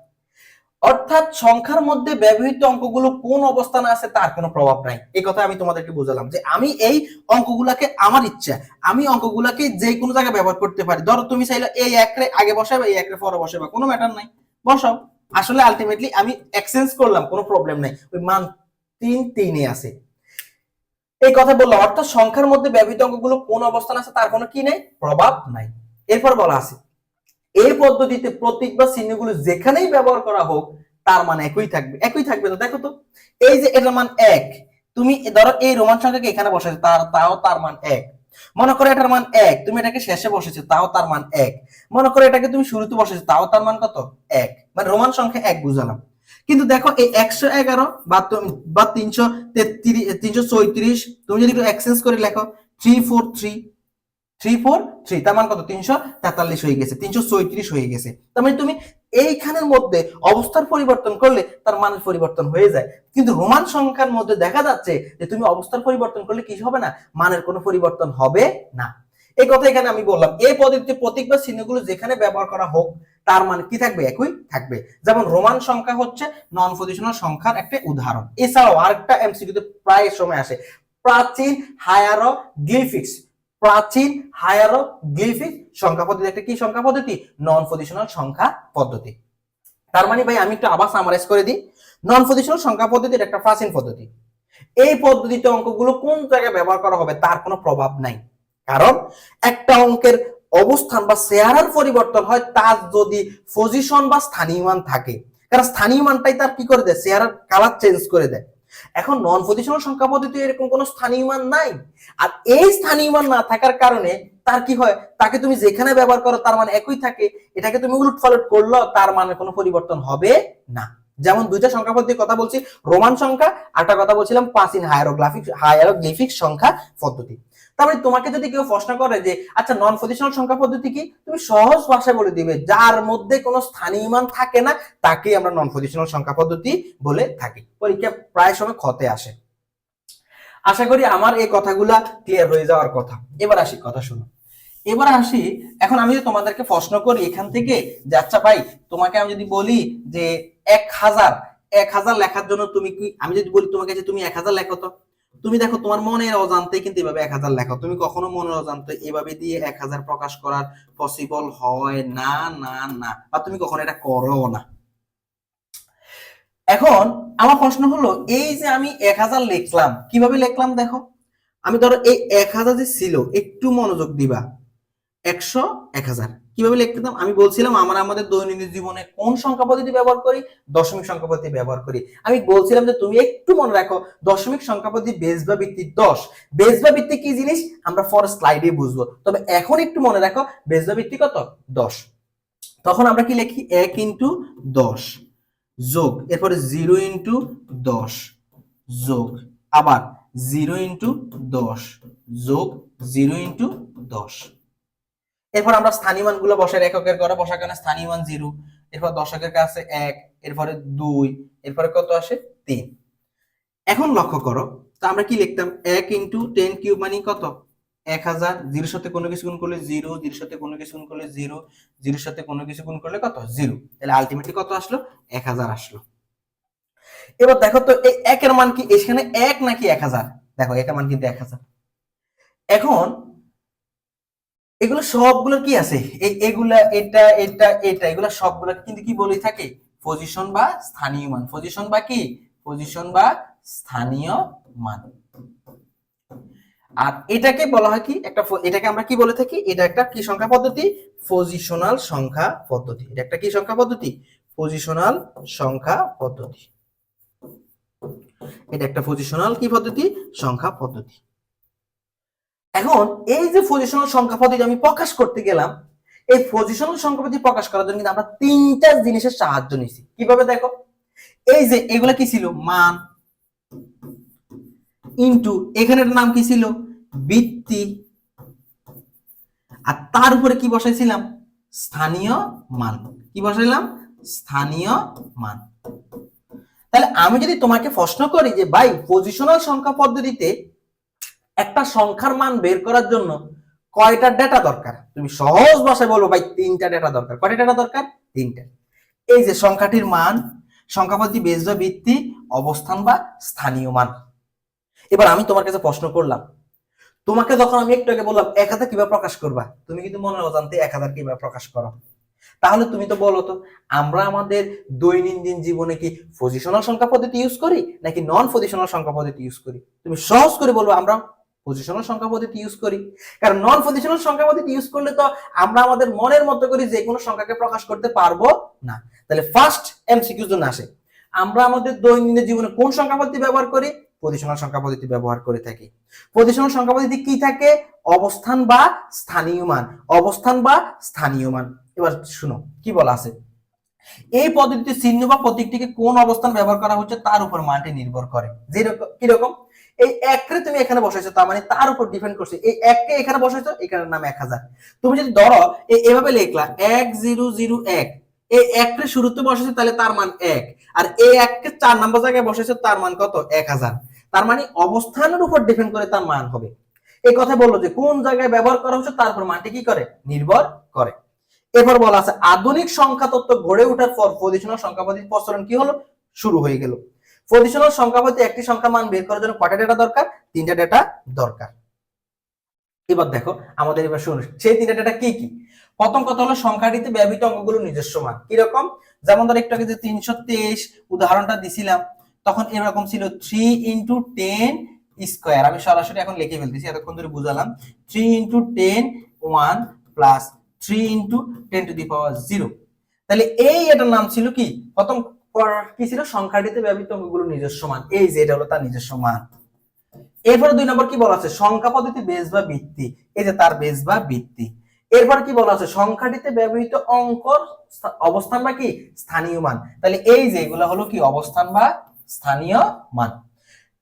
অর্থাৎ সংখ্যার মধ্যে ব্যবহৃত অঙ্কগুলো কোন অবস্থানে আছে তার কোনো প্রভাব নাই। এই কথা আমি তোমাদেরকে বোঝালাম যে আমি এই অঙ্কগুলাকে, আমার ইচ্ছা আমি অঙ্কগুলাকে যে কোনো জায়গায় ব্যবহার করতে পারি। ধরো তুমি চাইলে এই একরে আগে বসাবে, এই একরে পরে বসাবে, কোনো ম্যাটার নাই, বসাও। আসলে আলটিমেটলি আমি এক্সচেঞ্জ করলাম, কোনো প্রবলেম নাই, ওই মান 3 আছে। এই কথা বললাম, অর্থাৎ সংখ্যার মধ্যে ব্যবহৃত অঙ্কগুলো কোন অবস্থান আছে তার কোনো কি নেই, প্রভাব নাই। এরপর বলা আছে এই পদ্ধতিতে প্রতীক বা চিহ্নগুলো যেখানেই ব্যবহার করা হোক তার মান একই থাকবে। তো দেখো তো, এই যে এটার মান 1, তুমি ধরো এই রোমান সংখ্যাকে এখানে বসাইছো, তাও তার মান 1। মনে করো এটার মান 1, তুমি এটাকে শেষে বসেছো, তাও তার মান 1। মনে করো এটাকে তুমি শুরুতে বসেছো, তাও তার মান কত, 1। মানে রোমান সংখ্যা 1 বুঝালাম। কিন্তু দেখো এই 111 বা 334, তুমি যদি একটু এক্সচেঞ্জ করে লেখো 343, তার মান কত, 343 হয়ে গেছে, 334 হয়ে গেছে। তার মানে তুমি এইখানের মধ্যে অবস্থার পরিবর্তন করলে তার মানের পরিবর্তন হয়ে যায়। কিন্তু রোমান সংখ্যার মধ্যে দেখা যাচ্ছে যে তুমি অবস্থার পরিবর্তন করলে কি হবে না, মানের কোনো পরিবর্তন হবে না। এই কথা এখানে আমি বললাম, এই পদ্ধতিতে প্রতীক বা চিহ্নগুলো যেখানে ব্যবহার করা হোক তার মান কি থাকবে, একই থাকবে। যেমন রোমান সংখ্যা হচ্ছে নন পজিশনাল সংখ্যার একটা উদাহরণ। এছাড়াও আরেকটা এমসিকিউতে প্রায় সময় আসে, প্রাচীন হায়ারোগ্লিফিক সংখ্যা পদ্ধতি একটা কি সংখ্যা পদ্ধতি, নন পজিশনাল সংখ্যা পদ্ধতি। তার মানে ভাই আমি একটু আবার সামারাইজ করে দিই, নন পজিশনাল সংখ্যা পদ্ধতি একটা প্রাচীন পদ্ধতি। এই পদ্ধতিতে অঙ্কগুলো কোন জায়গায় ব্যবহার করা হবে তার কোনো প্রভাব নাই, কারণ একটা অঙ্কের অবস্থান বা চেহারার পরিবর্তন হয় তার যদি পজিশন বা স্থানীয় মান থাকে, কারণ স্থানীয় মানটাই তার কি করে দেয়, চেহারার কালার চেঞ্জ করে দেয়। এখন নন পজিশনাল সংখ্যা পদ্ধতি এরকম কোনো স্থানীয় মান নাই, আর এই স্থানীয় মান না থাকার কারণে তার কি হয়, তাকে তুমি যেখানে ব্যবহার করো তার মান একই থাকে, এটাকে তুমি উলটপালট করলো তার মানে কোনো পরিবর্তন হবে না। যেমন দুইটা সংখ্যা পদ্ধতির কথা বলছি, রোমান সংখ্যা, আরেকটা কথা বলছিলাম প্রাচীন হায়ারোগ্লিফিক সংখ্যা পদ্ধতি। তারপরে তোমাকে যদি কেউ প্রশ্ন করে যে আচ্ছা নন পজিশনাল সংখ্যা পদ্ধতি কি, তুমি সহজ ভাষায় বলে দিবে যার মধ্যে কোনো স্থানীয় মান থাকে না তাকে আমরা নন পজিশনাল সংখ্যা পদ্ধতি বলে থাকি। পরীক্ষা প্রায় সময় ক্ষতে আসে। আশা করি আমার এই কথাগুলা ক্লিয়ার হয়ে যাওয়ার কথা। এবার আসি, কথা শুনো, এখন আমি যদি তোমাদেরকে প্রশ্ন করি এখান থেকে যে আচ্ছা ভাই তোমাকে আমি যদি বলি যে 1000 লেখার জন্য তুমি কি, আমি যদি বলি তোমাকে যে তুমি 1000 লেখো, তো তুমি দেখো তোমার মনের অজান্তে কিন্তু এভাবে 1000 লেখো, তুমি কখনো মনের অজান্তে এভাবে দিয়ে 1000 প্রকাশ করার পসিবল হয় না, বা তুমি কখনো এটা করো না। এখন আমার প্রশ্ন হলো এই যে আমি 1000 লিখলাম, কিভাবে লিখলাম দেখো, আমি ধরো এই 1000 যে ছিল, একটু মনোযোগ দিবা, 100 1000 কিভাবে লিখতাম, আমি বলছিলাম আমাদের দৈনন্দিন জীবনে কোন সংখ্যা পদ্ধতি ব্যবহার করি, দশমিক সংখ্যা পদ্ধতি ব্যবহার করি। আমি বলছিলাম যে তুমি একটু মনে রাখো দশমিক সংখ্যা পদ্ধতি বেস বা ভিত্তি 10, বেস বা ভিত্তি কি জিনিস আমরা পরে স্লাইডে বুঝবো, তবে এখন একটু মনে রাখো বেস বা ভিত্তি কত, 10। তখন আমরা কি লিখি 1 ইন্টু 10 যোগ, এরপরে 0 ইন্টু 10 যোগ, আবার 0 ইন্টু 10 যোগ 0 ইন্টু 10। এরপর আমরা স্থানীয় মানগুলো বসাই, এককের ঘরে বসার কারণে স্থানীয় মান 0, এরপর দশকের কাছে 1, এরপরে 2, এরপরে কত আসে 3। এখন লক্ষ্য করো, তো আমরা কি লিখতাম 1 ইন্টু 10 কিউব মানে কত, 1000, 0 সাথে কোনো কিছু গুণ করলে 0, 0 সাথে কোনো কিছু গুণ করলে 0, 0 সাথে কোনো কিছু গুণ করলে কত, 0। তাহলে আলটিমেটলি কত আসলো, 1000 আসলো। এবার দেখো তো এই 1 এর মান কি এখানে 1 নাকি 1000, দেখো একের মান কিন্তু 1000। এখন এগুলো সবগুলো কি আছে, এগুলা এটা এটা এটা এগুলা সবগুলো কিন্তু কি বলে থাকে, পজিশন বা স্থানীয় মান। পজিশন বা কি, পজিশন বা স্থানীয় মান। আর এটাকে বলা হয় কি একটা, এটাকে আমরা কি বলে থাকি, এটা একটা কি সংখ্যা পদ্ধতি, পজিশনাল সংখ্যা পদ্ধতি। এটা একটা কি সংখ্যা পদ্ধতি, পজিশনাল সংখ্যা পদ্ধতি। এটা একটা পজিশনাল কি পদ্ধতি, সংখ্যা পদ্ধতি। এখন এই যে পজিশনাল সংখ্যা পদ্ধতি আমি প্রকাশ করতে গেলাম, এই পজিশনাল সংখ্যা পদ্ধতি প্রকাশ করার জন্য কিন্তু আমরা তিনটা জিনিসের সাহায্য নিছি। কিভাবে দেখো, এই যে এগুলা কি ছিল, মান, ইনটু এখানের নাম কি ছিল, বৃত্তি, আর তার উপরে কি বসাইছিলাম, স্থানীয় মান। কি বসাইলাম, স্থানীয় মান। তাহলে আমি যদি তোমাকে প্রশ্ন করি যে ভাই পজিশনাল সংখ্যা পদ্ধতিতে একটা সংখ্যার মান বের করার জন্য কয়টা ডেটা দরকার, তুমি সহজ ভাষায় বলবো ভাই তিনটা ডেটা দরকার। কয়টা ডেটা দরকার, তিনটা। এই যে সংখ্যাটির মান, সংখ্যা পদ্ধতি বেস বা ভিত্তি, অবস্থান বা স্থানীয় মান। এবার আমি তোমার কাছে প্রশ্ন করলাম, তোমাকে যখন আমি একটু আগে বললাম 1000 কিভাবে প্রকাশ করবা, তুমি কিন্তু মনের অজান্তে 1000 কিভাবে প্রকাশ করো। তাহলে তুমি তো বলো তো, আমরা আমাদের দৈনন্দিন জীবনে কি পজিশনাল সংখ্যা পদ্ধতি ইউজ করি নাকি নন পজিশনাল সংখ্যা পদ্ধতি ইউজ করি? তুমি সহজ করে বলবো আমরা পজিশনাল সংখ্যা পদ্ধতি ইউজ করি। কারণ নন পজিশনাল সংখ্যা পদ্ধতি ইউজ করলে তো আমরা আমাদের মনের মতো করে যে কোনো সংখ্যাকে প্রকাশ করতে পারবো না। তাহলে ফার্স্ট এমসিকিউ জন্য আসে, আমরা আমাদের দৈনন্দিন জীবনে কোন সংখ্যা পদ্ধতি ব্যবহার করি, পজিশনাল সংখ্যা পদ্ধতি ব্যবহার করে থাকি। পজিশনাল সংখ্যা পদ্ধতি কি থাকে, অবস্থান বা স্থানীয় মান, অবস্থান বা স্থানীয় মান। এবার শুনো কি বলা আছে, এই পদ্ধতিতে চিহ্ন বা প্রতীকটিকে কোন অবস্থান ব্যবহার করা হচ্ছে তার উপর মানটি নির্ভর করে। যেরকম কিরকম, এই এককে তুমি এখানে বসাইছো, তার মানে তার উপর ডিপেন্ড করছে। এই এককে এখানে বসাইছো, এখানের নাম 1000। তুমি যদি ধরো এভাবে লিখলা 1001, এই এককে শুরুতে বসাইছো তাহলে তার মান 1, আর এই এককে 4 নম্বর জায়গায় বসাইছো তার মান কত, 1000। তার মানে অবস্থানের উপর ডিপেন্ড করে তার মান হবে। এই কথা বললো যে কোন জায়গায় ব্যবহার করা হচ্ছে তার উপর মানটি কি করে, নির্ভর করে। এরপর বলা আছে আধুনিক সংখ্যা তত্ত্ব গড়ে ওঠার পর পজিশনাল সংখ্যা পদ্ধতির প্রচলন কি হলো, শুরু হয়ে গেল। পজিশনাল সংখ্যা পদ্ধতি একটি সংখ্যা মান বের করার জন্য কয়টা ডেটা দরকার, তিনটা ডেটা দরকার। এবার দেখো আমাদের এবার শুনুন সেই তিনটা ডেটা কি কি। প্রথম কথা হলো সংখ্যাটিতে ব্যবহৃত অঙ্কগুলো নিজস্ব মান। কিরকম, যেমন ধর একটু আগে যে 323 উদাহরণটা দিছিলাম, তখন এরকম ছিল 3 × 10 স্কয়ার। আমি সরাসরি এখন লিখে ফেলতেছি, এতক্ষণ ধরে বুঝালাম। 3 × 10 1 প্লাস 3 × 10⁻0। তাহলে এই এটার নাম ছিল কি, প্রথম কি ছিল, সংখ্যাটিতে ব্যবহৃত অঙ্কগুলো নিজস্ব মান। এই যে এটা হলো তার নিজস্ব মান। এরপরে 2 নম্বর কি বলা আছে, সংখ্যা পদ্ধতি বেস বা ভিত্তি। এই যে তার বেস বা ভিত্তি। এরপর কি বলা আছে, সংখ্যাটিতে ব্যবহৃত অঙ্কর অবস্থান বা কি, স্থানীয় মান। তাহলে এই যে এগুলো হলো কি, অবস্থান বা স্থানীয় মান।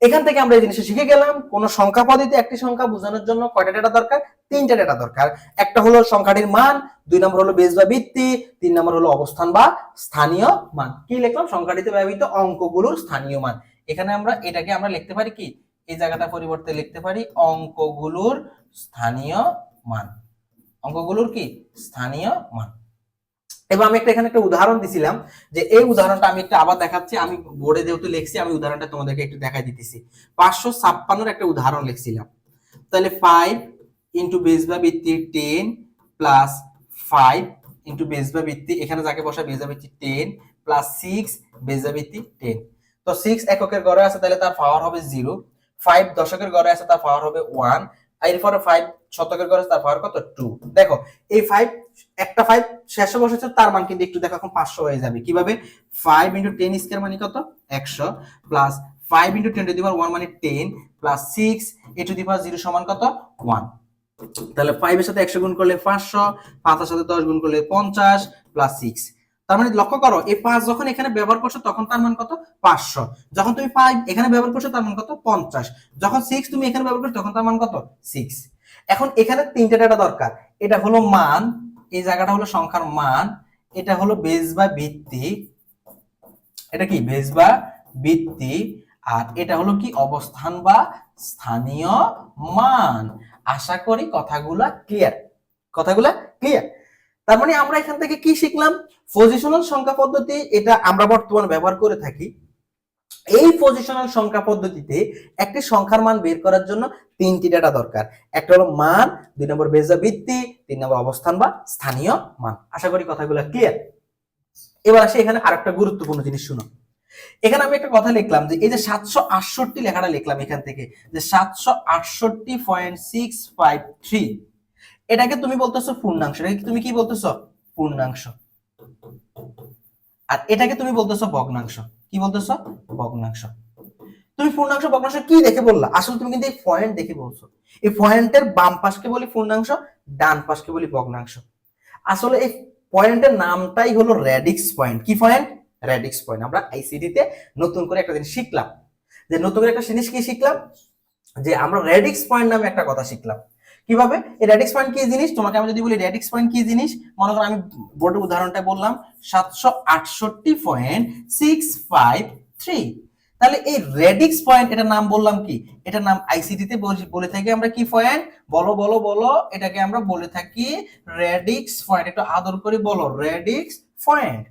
এখান থেকে আমরা এই জিনিসটা শিখে গেলাম, কোন সংখ্যা পদ্ধতিতে একটি সংখ্যা বোঝানোর জন্য কয়টা ডেটা দরকার, তিনটা ডেটা দরকার। একটা হলো সংখ্যাটির মান, 2 নম্বর হলো বেস বা ভিত্তি, 3 নম্বর হলো অবস্থান বা স্থানীয় মান। কি লিখলাম, সংখ্যাটিতে ব্যবহৃত অঙ্কগুলোর স্থানীয় মান। এখানে আমরা এটাকে আমরা লিখতে পারি কি, এই জায়গাটা পরিবর্তে লিখতে পারি অঙ্কগুলোর স্থানীয় মান। অঙ্কগুলোর কি, স্থানীয় মান। এবার আমি এখানে একটা উদাহরণ দিছিলাম, যে এই উদাহরণটা আমি একটু আবার দেখাচ্ছি। আমি বোর্ডে যেহেতু লিখছি, আমি উদাহরণটা তোমাদেরকে একটু দেখাই দিতেছি। 556 একটা উদাহরণ লিখছিলাম। তাহলে 5 × বেস বা ভিত্তি 10 প্লাস 5 × বেস বা ভিত্তি, এখানে যাকে বসা বেস বা ভিত্তি 10 প্লাস 6 বেস বা ভিত্তি 10। তো 6 এককের ঘরে আছে, তাহলে তার পাওয়ার হবে 0। 5 দশকের ঘরে আছে, তার পাওয়ার হবে 1। এরপরে 5 শতকের ঘরে আছে, তার পাওয়ার কত, 2। দেখো এই 5 একটা 5 শেষে বসেছে, তার মান কিন্তু একটু দেখো এখন 500 হয়ে যাবে। কিভাবে, 5 × 10 স্কয়ার মানে কত, 100 প্লাস 5 × 10⁻1 মানে 10 প্লাস 6 a⁴0 সমান কত, 1। তাহলে 5 এর সাথে 100 গুণ করলে 500, 5 এর সাথে 10 গুণ করলে 50 প্লাস 6। তার মানে লক্ষ্য করো এই 5 যখন এখানে ব্যবহার করছো তখন তার মান কত, 500। যখন তুমি 5 এখানে ব্যবহার করছো তার মান কত, 50। যখন 6 তুমি এখানে ব্যবহার করছো তখন তার মান কত, 6। এখন এখানে তিনটা ডেটা দরকার। এটা হলো মান, এই জায়গাটা হলো সংখ্যার মান, এটা হলো বেস বা ভিত্তি, এটা কি বেস বা ভিত্তি, আর এটা হলো কি অবস্থান বা স্থানীয় মান। আশা করি কথাগুলা ক্লিয়ার, কথাগুলা ক্লিয়ার। তার মানে আমরা এখান থেকে কি শিখলাম, পজিশনাল সংখ্যা পদ্ধতি এটা আমরা বর্তমানে ব্যবহার করে থাকি। এই পজিশনাল সংখ্যা পদ্ধতিতে একটি সংখ্যার মান বের করার জন্য তিনটি ডেটা দরকার। একটা হলো মান, দুই নম্বর বেজ বা ভিত্তি, তিন নম্বর অবস্থান বা স্থানীয় মান। আশা করি কথাগুলো ক্লিয়ার। এবার আসি এখানে আরেকটা গুরুত্বপূর্ণ জিনিস শুনো। এখানে আমি একটা কথা লিখলাম যে এই যে 768 লেখাটা লিখলাম এখান থেকে যে 768.653, এটাকে তুমি বলতেছো পূর্ণাংশ, এটাকে তুমি কি বলতেছো? পূর্ণাংশ। আর এটাকে তুমি বলতেছো ভগ্নাংশ। কি বলতেছো? ভগ্নাংশ। তুমি পূর্ণাংশ ভগ্নাংশ কি দেখে বললা? আসলে তুমি কিন্তু এই পয়েন্ট দেখে বলছো। এই পয়েন্টের বাম পাশকে বলি পূর্ণাংশ, ডান পাশকে বলি ভগ্নাংশ। আসলে এই পয়েন্টের নামটাই হলো রেডিক্স পয়েন্ট। কি পয়েন্ট? Radix point. আমরা আইসিটি তে নতুন করে একটা জিনিস শিখলাম, যে নতুন করে একটা জিনিস কি শিখলাম, যে আমরা রেডিক্স পয়েন্ট নামে একটা কথা শিখলাম। কিভাবে? এই রেডিক্স পয়েন্ট কি জিনিস, তোমাকে আমি যদি বলি রেডিক্স পয়েন্ট কি জিনিস, মনে করো আমি বোর্ডের উদাহরণটা বললাম 768.653, তাহলে এই রেডিক্স পয়েন্ট এটার নাম বললাম কি, এটার নাম আইসিটি তে বলে থাকি আমরা কি পয়েন্ট? বলো বলো বলো, এটাকে আমরা বলে থাকি রেডিক্স পয়েন্ট। একটু আদর করে বলো রেডিক্স পয়েন্ট।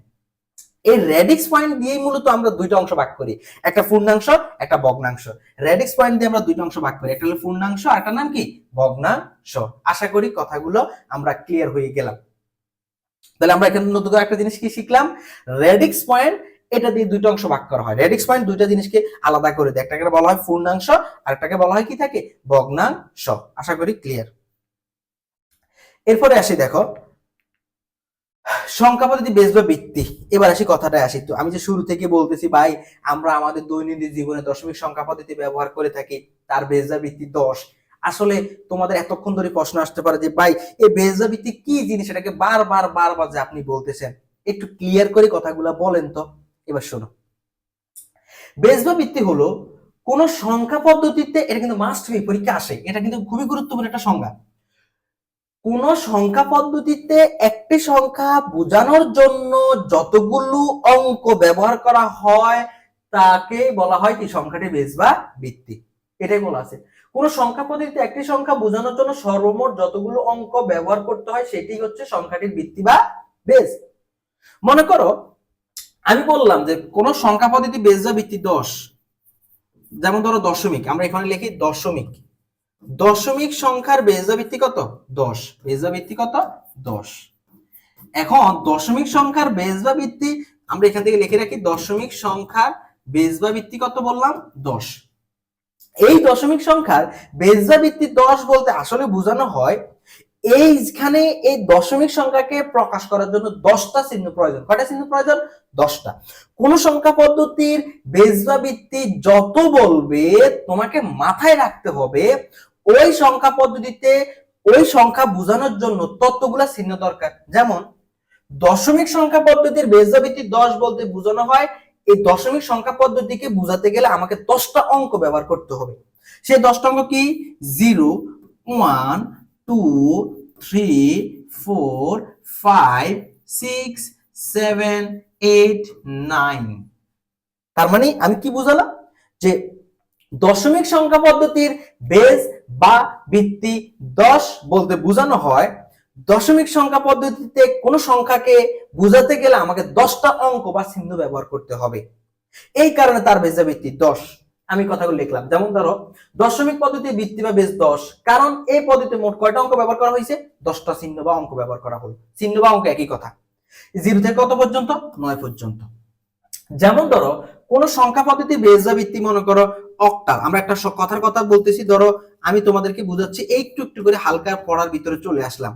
এই রেডিক্স পয়েন্ট দিয়েই মূলত আমরা দুইটা অংশ ভাগ করি, একটা পূর্ণাংশ একটা ভগ্নাংশ। রেডিক্স পয়েন্ট দিয়ে আমরা দুইটা অংশ ভাগ করি, একটা হলো পূর্ণাংশ আর একটা নাম কি? ভগ্নাংশ। আশা করি কথাগুলো আমরা ক্লিয়ার হয়ে গেলাম। তাহলে আমরা এখানে নতুন একটা জিনিস কি শিখলাম, রেডিক্স পয়েন্ট, এটা দিয়ে দুইটা অংশ ভাগ করা হয়। রেডিক্স পয়েন্ট দুইটা জিনিসকে আলাদা করে দেয়, একটাকে বলা হয় পূর্ণাংশ আর একটাকে বলা হয় কি থাকে? ভগ্নাংশ। আশা করি ক্লিয়ার। এরপরে আসি দেখো সংখ্যা পদ্ধতি বেস বা ভিত্তি। এবার আসি কথাটা আসি, তো আমি যে শুরু থেকে বলতেছি ভাই আমরা আমাদের দৈনন্দিন জীবনে দশমিক সংখ্যা পদ্ধতি ব্যবহার করে থাকি, তার বেস বা ভিত্তি 10। আসলে তোমাদের এতক্ষণ ধরে প্রশ্ন আসতে পারে যে ভাই এই বেস বা ভিত্তি কি জিনিস, এটাকে বারবার বারবার যে আপনি বলতেছেন, একটু ক্লিয়ার করে কথাগুলো বলেন তো। এবার শোনো, বেস বা ভিত্তি হলো কোন সংখ্যা পদ্ধতিতে, এটা কিন্তু মাস্ট বি পরীক্ষা আসে, এটা কিন্তু খুবই গুরুত্বপূর্ণ একটা সংজ্ঞা। কোন সংখ্যা পদ্ধতিতে একটি সংখ্যা বোঝানোর জন্য যতগুলো অঙ্ক ব্যবহার করা হয় তাকে বলা হয় কি? সংখ্যাটি বেস বা ভিত্তি। এটাই বলা আছে, কোন সংখ্যা পদ্ধতিতে একটি সংখ্যা বোঝানোর জন্য সর্বমোট যতগুলো অঙ্ক ব্যবহার করতে হয় সেটি হচ্ছে সংখ্যাটির ভিত্তি বা বেস। মনে করো আমি বললাম যে কোন সংখ্যা পদ্ধতি বেস বা ভিত্তি 10, যেমন ধরো দশমিক, আমরা এখানে লিখি দশমিক। দশমিক সংখ্যার বেস বা ভিত্তি কত? 10। বেস বা ভিত্তি কত? 10। এখন দশমিক সংখ্যার বেস বা ভিত্তি আমরা এখান থেকে লিখে রাখি, দশমিক সংখ্যার বেস বা ভিত্তি কত বললাম? 10। এই দশমিক সংখ্যার বেস বা ভিত্তি 10 বলতে আসলে বোঝানো হয় এইখানে এই দশমিক সংখ্যাকে প্রকাশ করার জন্য 10টা চিহ্ন প্রয়োজন। কয়টা চিহ্ন প্রয়োজন? 10টা। কোন সংখ্যা পদ্ধতির বেস বা ভিত্তি যত বলবে তোমাকে মাথায় রাখতে হবে ওই সংখ্যা পদ্ধতিতে ওই সংখ্যা বোঝানোর জন্য ততগুলা চিহ্ন দরকার। যেমন দশমিক সংখ্যা পদ্ধতির বেস বা ভিত্তি 10 বলতে বোঝানো হয় এই দশমিক সংখ্যা পদ্ধতিকে বোঝাতে গেলে আমাকে 10টা অঙ্ক ব্যবহার করতে হবে। সেই 10টা অঙ্ক কি? 0, 1, 2, 3, 4, 5, 6, 7, 8, 9। তার মানে আমি কি বুঝালাম, যে দশমিক সংখ্যা পদ্ধতির বেস বা ভিত্তি 10 বলতে বোঝানো হয় দশমিক সংখ্যা পদ্ধতিতে কোন সংখ্যাকে বোঝাতে গেলে আমাকে 10টা অঙ্ক বা চিহ্ন ব্যবহার করতে হবে, এই কারণে তার বেস বা ভিত্তি 10। আমি কথাগুলো লিখলাম, যেমন ধরো দশমিক পদ্ধতির ভিত্তি বা বেস 10, কারণ এই পদ্ধতিতে মোট কয়টা অঙ্ক ব্যবহার করা হয়েছে? 10টা চিহ্ন বা অঙ্ক ব্যবহার করা হলো। চিহ্ন বা অঙ্ক একই কথা, 0 থেকে কত পর্যন্ত? 9 পর্যন্ত। যেমন ধরো কোন সংখ্যা পদ্ধতি বেস বা ভিত্তি, মনে করো অক্টাল, আমরা একটা কথার কথা বলতেছি, ধরো আমি তোমাদেরকে বুঝাচ্ছি, একটু একটু করে হালকা পড়ার ভিতরে চলে আসলাম।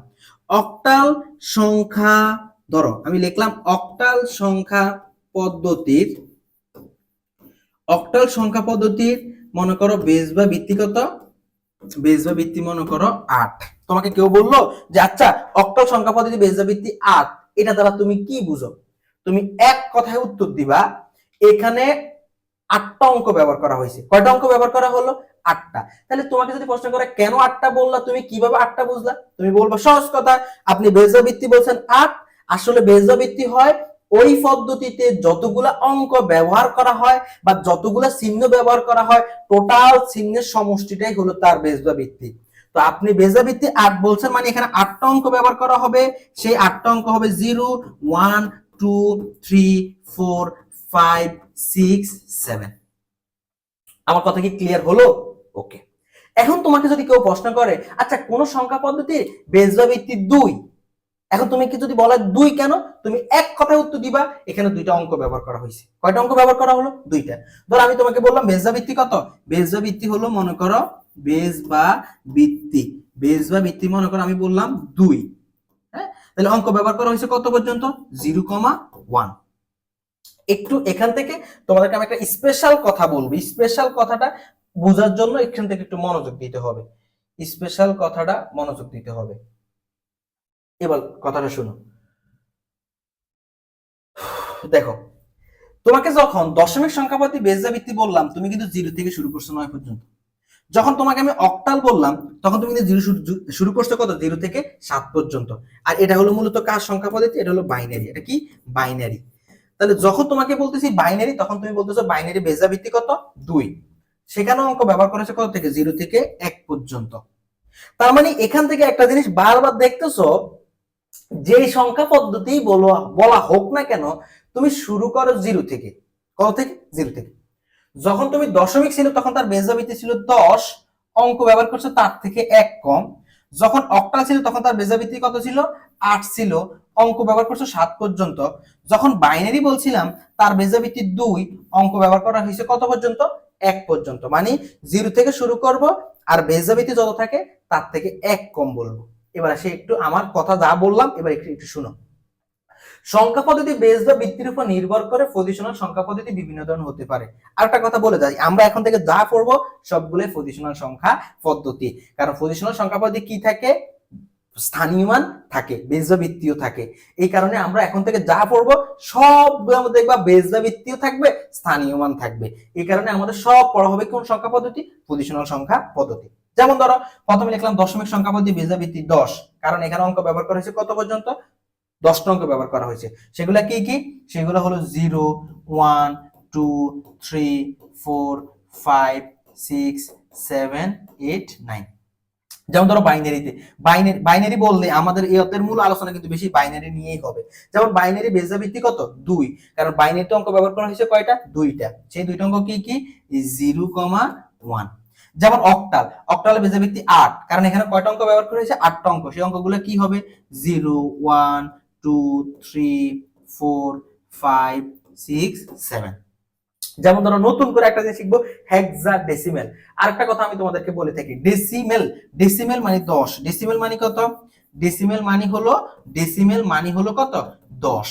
অক্টাল সংখ্যা, ধরো আমি লিখলাম অক্টাল সংখ্যা পদ্ধতির, অক্টাল সংখ্যা পদ্ধতির মনে করো বেস বা ভিত্তি কত? বেস বা ভিত্তি মনে করো 8। তোমাকে কেউ বললো যে আচ্ছা অক্টাল সংখ্যা পদ্ধতি বেস বা ভিত্তি 8, এটা দ্বারা তুমি কি বুঝো? তুমি এক কথায় উত্তর দিবা এখানে 8টা অঙ্ক ব্যবহার করা হয়েছে। কয়টা অঙ্ক ব্যবহার করা হলো? 8টা। তাহলে তোমাকে যদি প্রশ্ন করে কেন 8টা বললা, তুমি কিভাবে 8টা বুঝলা? তুমি বলবা সহজ কথা, আপনি বেস বা ভিত্তি বলছেন 8, আসলে বেস বা ভিত্তি হয় ওই পদ্ধতিতে যতগুলা অঙ্ক ব্যবহার করা হয় বা যতগুলা চিহ্ন ব্যবহার করা হয় টোটাল চিহ্নের সমষ্টিটাই হলো তার বেস বা ভিত্তি। তো আপনি বেস বা ভিত্তি 8 বলছেন মানে এখানে 8টা অঙ্ক ব্যবহার করা হবে, সেই 8টা অঙ্ক হবে 0, 1, 2, 3, 4, 5 6 7। আমার কথা কি ক্লিয়ার হলো? ওকে। এখন তোমাকে যদি কেউ প্রশ্ন করে আচ্ছা কোন সংখ্যা পদ্ধতির বেস বা ভিত্তি 2, এখন তুমি কি যদি বলা 2 কেন, তুমি এক কথায় উত্তর দিবা এখানে দুইটা অঙ্ক ব্যবহার করা হয়েছে। কয়টা অঙ্ক ব্যবহার করা হলো? দুইটা। ধর আমি তোমাকে বললাম বেস বা ভিত্তি কত, বেস বা ভিত্তি হলো মনে করো বেস বা ভিত্তি, বেস বা ভিত্তি মনে করো আমি বললাম 2, হ্যাঁ, তাহলে অঙ্ক ব্যবহার করা হয়েছে কত পর্যন্ত? 0,1। একটু এখান থেকে তোমাদেরকে আমি একটা স্পেশাল কথা বলবো, স্পেশাল কথাটা বোঝার জন্য এখান থেকে একটু মনোযোগ দিতে হবে, স্পেশাল কথাটা মনোযোগ দিতে হবে। এবার কথাটা শুনো, দেখো তোমাকে যখন দশমিক সংখ্যা পদ্ধতি বেস বা ভিত্তি বললাম তুমি কিন্তু 0 থেকে শুরু করছো 9 পর্যন্ত। যখন তোমাকে আমি অক্টাল বললাম তখন তুমি কিন্তু শুরু করছো কত? 0 থেকে 7 পর্যন্ত। আর এটা হলো মূলত কার সংখ্যা পদ্ধতি? এটা হলো বাইনারি। এটা কি? বাইনারি। তাহলে যখন তোমাকে বলতেছি বাইনারি তখন তুমি বলতেছো বাইনারি বেস বা ভিত্তি কত? 2। সেখানে অঙ্ক ব্যবহার করেছে কত থেকে? 0 থেকে 1 পর্যন্ত। তার মানে এখান থেকে একটা জিনিস বারবার দেখতেছো, যেই সংখ্যা পদ্ধতি বলা হোক না কেন তুমি শুরু করো 0 থেকে। কত থেকে? 0 থেকে। যখন তুমি দশমিক ছিল তখন তার বেস বা ভিত্তি ছিল 10, অঙ্ক ব্যবহার করছো তার থেকে 1 কম। যখন অক্টাল ছিল তখন তার বেস বা ভিত্তি কত ছিল? 8 ছিল, অঙ্ক ব্যবহার করছো 7 পর্যন্ত। যখন বাইনারি বলছিলাম তার বেস বা ভিত্তি 2, অঙ্ক ব্যবহার করা হয়েছে কত পর্যন্ত? 1 পর্যন্ত। মানে 0 থেকে শুরু করব আর বেস বা ভিত্তি যত থাকে তার থেকে 1 কম বলবো। এবার আসে একটু আমার কথা যা বললাম এবার একটু শুনো। সংখ্যা পদ্ধতি বেস বা ভিত্তির উপর নির্ভর করে পজিশনাল সংখ্যা পদ্ধতি বিভিন্ন ধরনের হতে পারে। আর একটা কথা বলে যাই, আমরা এখন থেকে যা পড়বো সবগুলো পজিশনাল সংখ্যা পদ্ধতি, কারণ পজিশনাল সংখ্যা পদ্ধতি কি থাকে? স্থানীয় মান থাকে, বেস বা ভিত্তিও থাকে। এই কারণে আমরা এখন থেকে যা পড়বো সবগুলোর মধ্যে দেখবা বেস বা ভিত্তিও থাকবে, স্থানীয় মান থাকবে। এই কারণে আমাদের সব পড়া হবে কোন সংখ্যা পদ্ধতি? পজিশনাল সংখ্যা পদ্ধতি। যেমন ধরো প্রথমে লিখলাম দশমিক সংখ্যা পদ্ধতি বেস বা ভিত্তি 10, কারণ এখানে অঙ্ক ব্যবহার করা হয়েছে কত পর্যন্ত? 10টা অঙ্ক ব্যবহার করা হয়েছে। সেগুলো কি কি? সেগুলো হলো 0 1 2 3 4 5 6 7 8 9। যেমন ধরো বাইনারিতে, বাইনারি বললে আমাদের এই অধ্যায়ের মূল আলোচনা কিন্তু বেশি বাইনারি নিয়েই হবে। যেমন বাইনারি বেস বা ভিত্তি কত? 2, কারণ বাইনারিতে অঙ্ক ব্যবহার করা হয়েছে কয়টা? 2টা। সেই 2টা অঙ্ক কি কি? 0,1। যেমন অক্টাল, অক্টাল বেস বা ভিত্তি 8, কারণ এখানে কয়টা অঙ্ক ব্যবহার করা হয়েছে? 8টা অঙ্ক। সেই অঙ্কগুলো কি হবে? 0 1 2 3 4 5 6 7। যেমন ধরো নতুন করে একটা জিনিস শিখবো, হেক্সাডেসিমেল। আরেকটা কথা আমি তোমাদেরকে বলে থাকি, ডেসিমেল, ডেসিমেল মানে 10, ডেসিমেল মানে কত? ডেসিমেল মানে হলো কত? 10।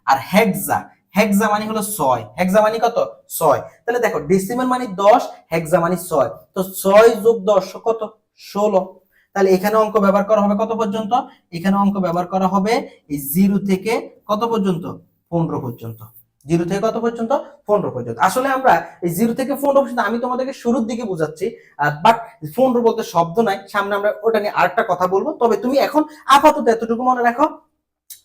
আর হেক্সা, হেক্সা মানে হলো 6, হেক্সা মানে কত? 6। তাহলে দেখো ডেসিমেল মানে 10, হেক্সা মানে 6, তো 6 যোগ 10 কত? 16। তাহলে এখানে অঙ্ক ব্যবহার করা হবে কত পর্যন্ত? এখানে অঙ্ক ব্যবহার করা হবে এই 0 থেকে কত পর্যন্ত? 15 পর্যন্ত। 0 থেকে কত পর্যন্ত? 15 পর্যন্ত। আসলে আমরা এই 0 থেকে 15 পর্যন্ত আমি তোমাদেরকে শুরুর দিকে বুঝাচ্ছি, বাট 15 বলতে শব্দ নাই, সামনে আমরা ওটা নিয়ে আরেকটা কথা বলবো। তবে তুমি এখন আপাতত এতটুকু মনে রাখো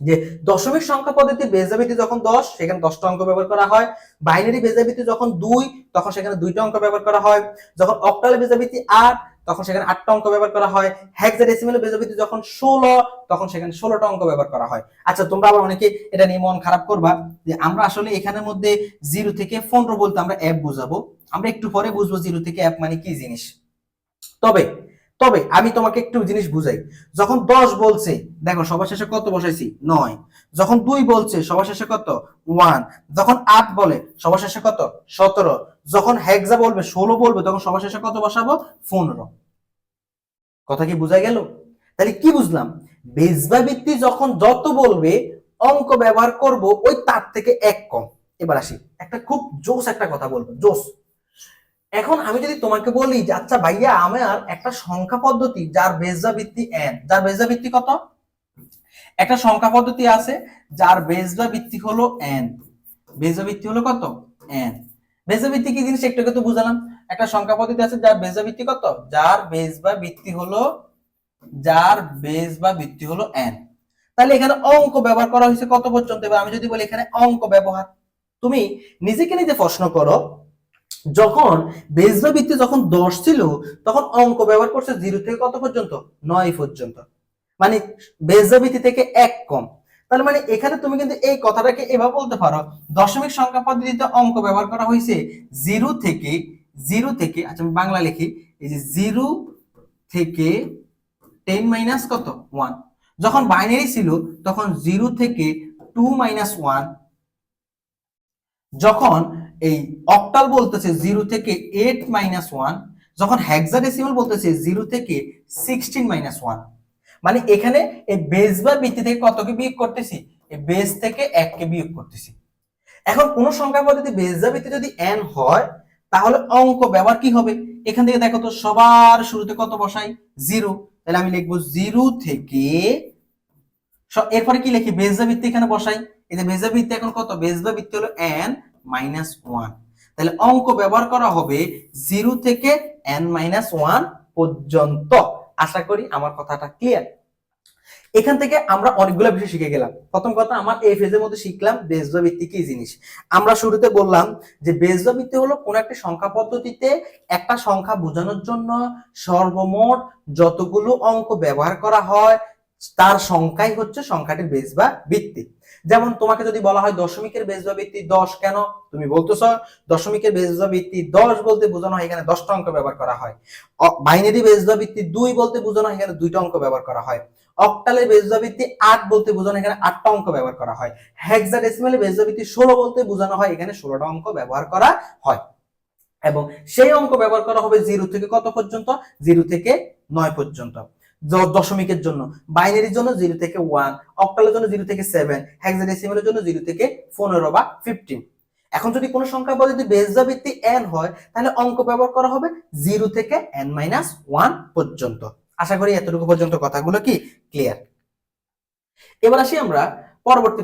যে দশমিক সংখ্যা পদ্ধতির বেস বা ভিত্তি যখন 10 সেখানে 10টা অঙ্ক ব্যবহার করা হয়, বাইনারি বেস বা ভিত্তি যখন 2 তখন সেখানে 2টা অঙ্ক ব্যবহার করা হয়, যখন অক্টাল বেস বা ভিত্তি 8 তখন সেখানে 8টা অঙ্ক ব্যবহার করা হয়, হেক্সাডেসিমেল বেস বা ভিত্তি যখন 16 তখন সেখানে 16টা অঙ্ক ব্যবহার করা হয়। আচ্ছা তোমরা আবার অনেকে এটা নিয়ে মন খারাপ করবা যে আমরা আসলে এখানের মধ্যে 0 থেকে 15 বলতে আমরা অ্যাপ বুঝাবো, আমরা একটু পরে বুঝবো 0 থেকে অ্যাপ মানে কি জিনিস। তবে তবে আমি তোমাকে একটু জিনিস বুঝাই, যখন 10 বলছে দেখো সবার শেষে কত বসাইছি? 9। যখন 2 বলছে সবার শেষে কত? 1। যখন 8 বলে সবার শেষে কত? 17। যখন হেক্সা বলবে 16 বলবে তখন সবার শেষে কত বসাবো? 15। কথা কি বোঝা গেল? তাহলে কি বুঝলাম? বেস বা ভিত্তি যখন যত বলবে অঙ্ক ব্যবহার করব ওই তার থেকে 1 কম। এবার আসি একটা খুব জোস একটা কথা বলবো, জোস। এখন আমি যদি তোমাকে বলি যে আচ্ছা ভাইয়া আমার একটা সংখ্যা পদ্ধতি যার বেস বা ভিত্তি n, যার বেস বা ভিত্তি কত? একটা সংখ্যা পদ্ধতি আছে যার বেস বা ভিত্তি হলো n, বেস বা ভিত্তি হলো কত? n। বেস বা ভিত্তি কি জিনিস একটু একটু বুঝালাম। একটা সংখ্যা পদ্ধতি আছে যার বেস বা ভিত্তি কত? যার বেস বা ভিত্তি হলো, যার বেস বা ভিত্তি হলো n। তাহলে এখানে অঙ্ক ব্যবহার করা হয়েছে কত পর্যন্ত? এবার আমি যদি বলি এখানে অঙ্ক ব্যবহার, তুমি নিজেকে নিজে প্রশ্ন করো, যখন বেস বা ভিত্তি যখন 10 ছিল তখন অঙ্ক ব্যবহার করছে 0 থেকে কত পর্যন্ত? 9 পর্যন্ত। মানে বেস বা ভিত্তি থেকে 1 কম। তাহলে মানে এখানে তুমি কিন্তু এই কথাটাকে এভাবে বলতে পারো, দশমিক সংখ্যা পদ্ধতিতে অঙ্ক ব্যবহার করা হয়েছে জিরো থেকে আচ্ছা আমি বাংলা লিখি, এই যে 0 থেকে 10 মাইনাস কত 1। যখন বাইনারি ছিল তখন 0 থেকে 2 মাইনাস 1, যখন এই অক্টাল বলতেছে 0 থেকে 8 মাইনাস 1, যখন হেক্সাডেসিমাল বলতেছে 0 থেকে 16 মাইনাস 1। মানে এখানে এই বেস বা ভিত্তি থেকে কতকে বিয়োগ করতেছি, এই বেস থেকে 1 কে বিয়োগ করতেছি। এখন কোন সংখ্যা পদ্ধতি বেস বা ভিত্তি যদি n হয় তাহলে অঙ্ক ব্যবহার কি হবে, এখান থেকে দেখো তো সবার শুরুতে কত বসাই 0, তাহলে আমি লিখবো 0 থেকে, এরপরে কি লিখি বেস বা ভিত্তি এখানে বসাই, এই যে বেস বা ভিত্তি এখন কত, বেস বা ভিত্তি হলো n মাইনাস 1, তাহলে অঙ্ক ব্যবহার করা হবে 0 থেকে n মাইনাস 1 পর্যন্ত। আশা করি আমার কথাটা ক্লিয়ার। এখান থেকে আমরা অনেকগুলো বিষয় শিখে গেলাম। প্রথম কথা, আমার এই ফেজের মধ্যে শিখলাম বেসবা ভিত্তি কি জিনিস। আমরা শুরুতে বললাম যে বেসবা ভিত্তি হলো কোন একটা সংখ্যা পদ্ধতিতে একটা সংখ্যা বোঝানোর জন্য সর্বমোট যতগুলো অঙ্ক ব্যবহার করা হয় তার সংখ্যাই হচ্ছে সংখ্যাটির বেস বা ভিত্তি। যেমন তোমাকে যদি বলা হয় দশমিকের বেস বা ভিত্তি 10, কেন তুমি বলতেছ দশমিকের বেস বা ভিত্তি 10 বলতে বোঝানো হয় এখানে 10টা অঙ্ক ব্যবহার করা হয়। বাইনারি বেস বা ভিত্তি 2 বলতে বোঝানো হয় এখানে 2টা অঙ্ক ব্যবহার করা হয়। অক্টালের বেস বা ভিত্তি 8 বলতে বোঝানো এখানে 8টা অঙ্ক ব্যবহার করা হয়। হেক্সাডেসিমালের বেস বা ভিত্তি 16 বলতে বোঝানো হয় এখানে 16টা অঙ্ক ব্যবহার করা হয়। এবং সেই অঙ্ক ব্যবহার করা হবে 0 থেকে কত পর্যন্ত, 0 থেকে 9 পর্যন্ত। দশমিকের জন্য, বাইনারির জন্য 0 থেকে 1, অক্টালের জন্য 0 থেকে 7, হেক্সাডেসিমালের জন্য 0 থেকে 15 বা 15। এখন যদি কোনো সংখ্যা পদ্ধতি বেস বা ভিত্তি n হয় তাহলে অঙ্ক ব্যবহার করা হবে 0 থেকে n-1 পর্যন্ত। আশা করি এতটুকু পর্যন্ত কথাগুলো কি ক্লিয়ার। এবার আসি আমরা পরবর্তী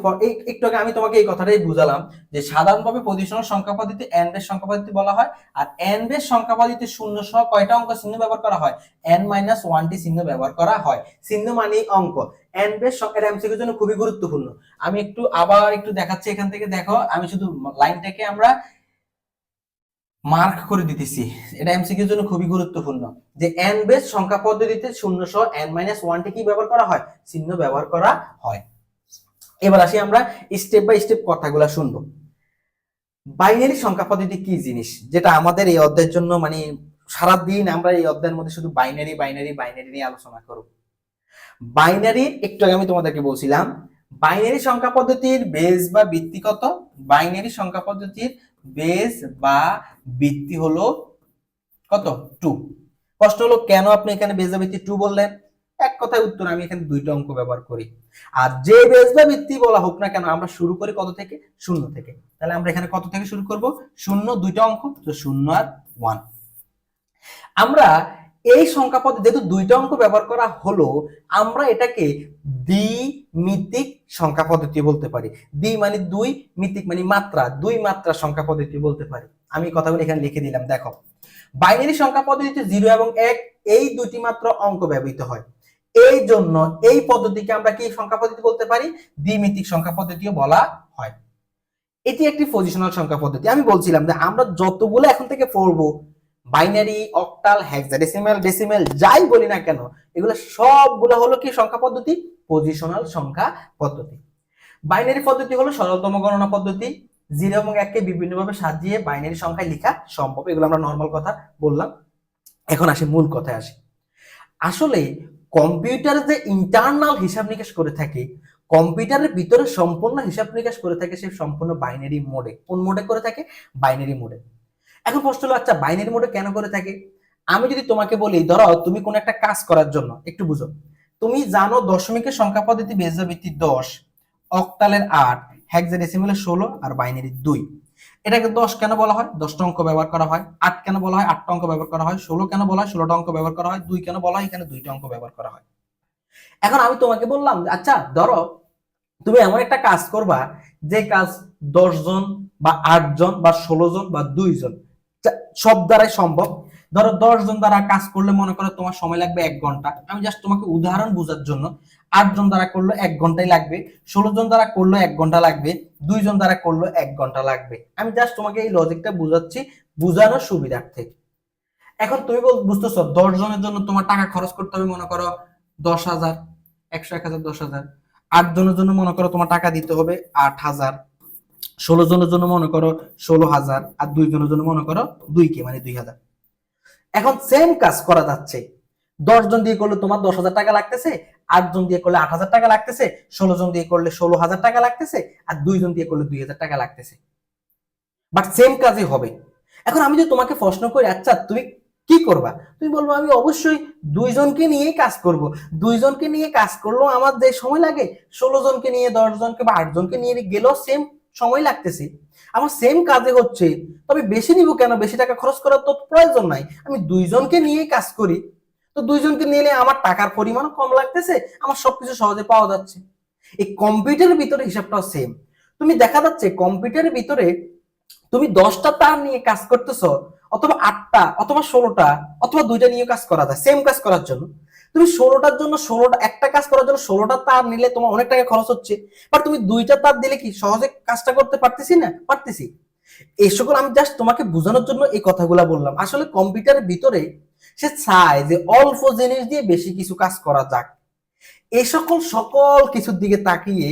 একটু আগে আমি তোমাকে এই কথাটাই বুঝালাম যে সাধারণভাবে পজিশনাল সংখ্যা পদ্ধতি n বেস সংখ্যা পদ্ধতি বলা হয়, আর n বেস সংখ্যা পদ্ধতি শূন্য সহ কয়টা অঙ্ক চিহ্ন ব্যবহার করা হয়, n-1 টি চিহ্ন ব্যবহার করা হয়। চিহ্ন মানে অঙ্ক। n বেস সংখ্যাটা এমসিকিউর জন্য খুবই গুরুত্বপূর্ণ। আমি আবার একটু দেখাচ্ছি, এখান থেকে দেখো আমি শুধু লাইনটাকে আমরা মার্ক করে দিতেছি, এটা এমসিকিউর জন্য খুবই গুরুত্বপূর্ণ যে n বেস সংখ্যা পদ্ধতিতে শূন্য সহ n-1 টি কি ব্যবহার করা হয়, চিহ্ন ব্যবহার করা হয়। এবার আসি আমরা স্টেপ বাই স্টেপ কথাগুলো শুনবো। বাইনারি সংখ্যা পদ্ধতি কি জিনিস, যেটা আমাদের এই অধ্যায়ের জন্য মানে সারাদিন আমরা এই অধ্যায়ের মধ্যে শুধু বাইনারি বাইনারি বাইনারি নিয়ে আলোচনা করব। বাইনারি একটু আগে আমি তোমাদেরকে বলছিলাম বাইনারি সংখ্যা পদ্ধতির বেস বা ভিত্তি কত, বাইনারি সংখ্যা পদ্ধতির বেস বা ভিত্তি হলো কত 2। প্রশ্ন হলো কেন আপনি এখানে বেস বা ভিত্তি 2 বললেন, এক কথায় উত্তর আমি এখানে 2টা অঙ্ক ব্যবহার করি। আর যে বেস বা ভিত্তি বলা হোক না কেন আমরা শুরু করি কত থেকে, 0 থেকে। তাহলে আমরা এখানে কত থেকে শুরু করব, 0, 2টা অঙ্ক তো 0 আর 1। আমরা এই সংখ্যা পদ্ধতি যেহেতু 2টা অঙ্ক ব্যবহার করা হলো, আমরা এটাকে দ্বিমিতিক সংখ্যা পদ্ধতি বলতে পারি। দ্বি মানে 2, মিতিক মানে মাত্রা, 2 মাত্রা সংখ্যা পদ্ধতি বলতে পারি। আমি কথাগুলো এখানে লিখে দিলাম। দেখো, বাইনারি সংখ্যা পদ্ধতিতে 0 এবং 1 এই দুটি মাত্র অঙ্ক ব্যবহৃত হয়, এই জন্য এই পদ্ধতিকে আমরা কি সংখ্যা পদ্ধতি বলতে পারি, দ্বিমিতিক সংখ্যা পদ্ধতিও বলা হয়। এটি একটি পজিশনাল সংখ্যা পদ্ধতি। আমি বলছিলাম যে আমরা যতগুলো এখন থেকে পড়বো বাইনারি, অক্টাল, হেক্সাডেসিমাল, ডেসিমাল যাই বলি না কেন এগুলো সবগুলো হলো কি সংখ্যা পদ্ধতি, পজিশনাল সংখ্যা পদ্ধতি। বাইনারি পদ্ধতি হলো সরলতম গণনা পদ্ধতি, 0 এবং 1 কে বিভিন্নভাবে সাজিয়ে বাইনারি সংখ্যায় লেখা সম্ভব। এগুলো আমরা নরমাল কথা বললাম। এখন আসি মূল কথায় আসি। আসলে কম্পিউটারে যে ইন্টারনাল হিসাব নিকাশ করে থাকে, কম্পিউটারের ভিতরে সম্পূর্ণ হিসাব নিকাশ করে থাকে সে সম্পূর্ণ বাইনারি মোডে। কোন মোডে করে থাকে, বাইনারি মোডে। এখন প্রশ্ন হলো আচ্ছা বাইনারি মোডে কেন করে থাকে। আমি যদি তোমাকে বলি ধরো তুমি কোন একটা কাজ করার জন্য, একটু বুঝো, তুমি জানো দশমিকের সংখ্যা পদ্ধতি বেস বা ভিত্তি 10, অক্টালের 8, হেক্সাডেসিমালের 16 আর বাইনারি 2। এটাকে 10 কেন বলা হয়, 10টা অঙ্ক ব্যবহার করা হয়। 8 কেন বলা হয়, 8টা অঙ্ক ব্যবহার করা হয়। 16 কেন বলা হয়, 16টা অঙ্ক ব্যবহার করা হয়। 2 কেন বলা হয়, এখানে 2টা অঙ্ক ব্যবহার করা হয়। এখন আমি তোমাকে বললাম আচ্ছা ধরো তুমি এমন একটা কাজ করবা যে কাজ 10 জন বা 8 জন বা 16 জন বা 2 জন সব দ্বারাই সম্ভব। ধরো 10 জন দ্বারা কাজ করলে মনে করো তোমার সময় লাগবে 1 ঘন্টা। আমি জাস্ট তোমাকে উদাহরণ বোঝার জন্য, 8 জন দ্বারা করলে 1 ঘন্টাই লাগবে, 16 জন দ্বারা করলে 1 ঘন্টা লাগবে, 2 জন দ্বারা করলে 1 ঘন্টা লাগবে। আমি জাস্ট তোমাকে এই লজিকটা বুঝাচ্ছি বোঝানোর সুবিধার্থে। এখন তুমি বুঝতেছো 10 জনের জন্য তোমার টাকা খরচ করতে হবে মনে করো 10,000, 100, 1000, 10,000। 8 জনের জন্য মনে করো তোমার টাকা দিতে হবে 8,000, 16 জনের জন্য মনে করো 16,000, আর 2 জনের জন্য মনে করো 2K মানে 2,000। এখন সেম কাজ করা যাচ্ছে, 10 জন দিয়ে করলে তোমার 10,000 টাকা লাগতেছে, 8 জন দিয়ে করলে 8,000 টাকা লাগতেছে, 16 জন দিয়ে করলে 16,000 টাকা লাগতেছে, আর 2 জন দিয়ে করলে 2,000 টাকা লাগতেছে, বাট সেম কাজই হবে। এখন আমি যদি তোমাকে প্রশ্ন করি আচ্ছা তুমি কি করবা, তুমি বলবো আমি অবশ্যই 2 জনকে নিয়েই কাজ করব। 2 জনকে নিয়ে কাজ করলেও আমার যে সময় লাগে 16 জনকে নিয়ে 10 জনকে বা 8 জনকে নিয়ে গেলেও সেম সময় লাগতেছে, আমার সেম কাজে হচ্ছে, তবে বেশি নিব কেন, বেশি টাকা খরচ করার তো প্রয়োজন নাই, আমি 2 জনকে নিয়েই কাজ করি, তো 2 জনকে নিলে আমার টাকার পরিমাণ কম লাগতেছে, আমার সবকিছু সহজে পাওয়া যাচ্ছে। এই কম্পিউটারের ভিতরে হিসাবটাও সেম, তুমি দেখা যাচ্ছে কম্পিউটারের ভিতরে তুমি 10টা তার নিয়ে কাজ করতেছো, অথবা 8টা অথবা 16টা অথবা 2টা নিয়ে কাজ করা যায় সেম কাজ করার জন্য। তুমি 16টার জন্য 16টা একটা কাজ করার জন্য 16টা তার নিলে তোমার অনেক টাকা খরচ হচ্ছে, বাট তুমি 2টা তার দিলে কি সহজে কাজটা করতে পারতেছি না, পারতেছি। এই সকল আমি জাস্ট তোমাকে বোঝানোর জন্য এই কথাগুলা বললাম। আসলে কম্পিউটারের ভিতরে সে চায় যে অল্প জিনিস দিয়ে বেশি কিছু কাজ করা যাক, এই সকল সকল কিছুর দিকে তাকিয়ে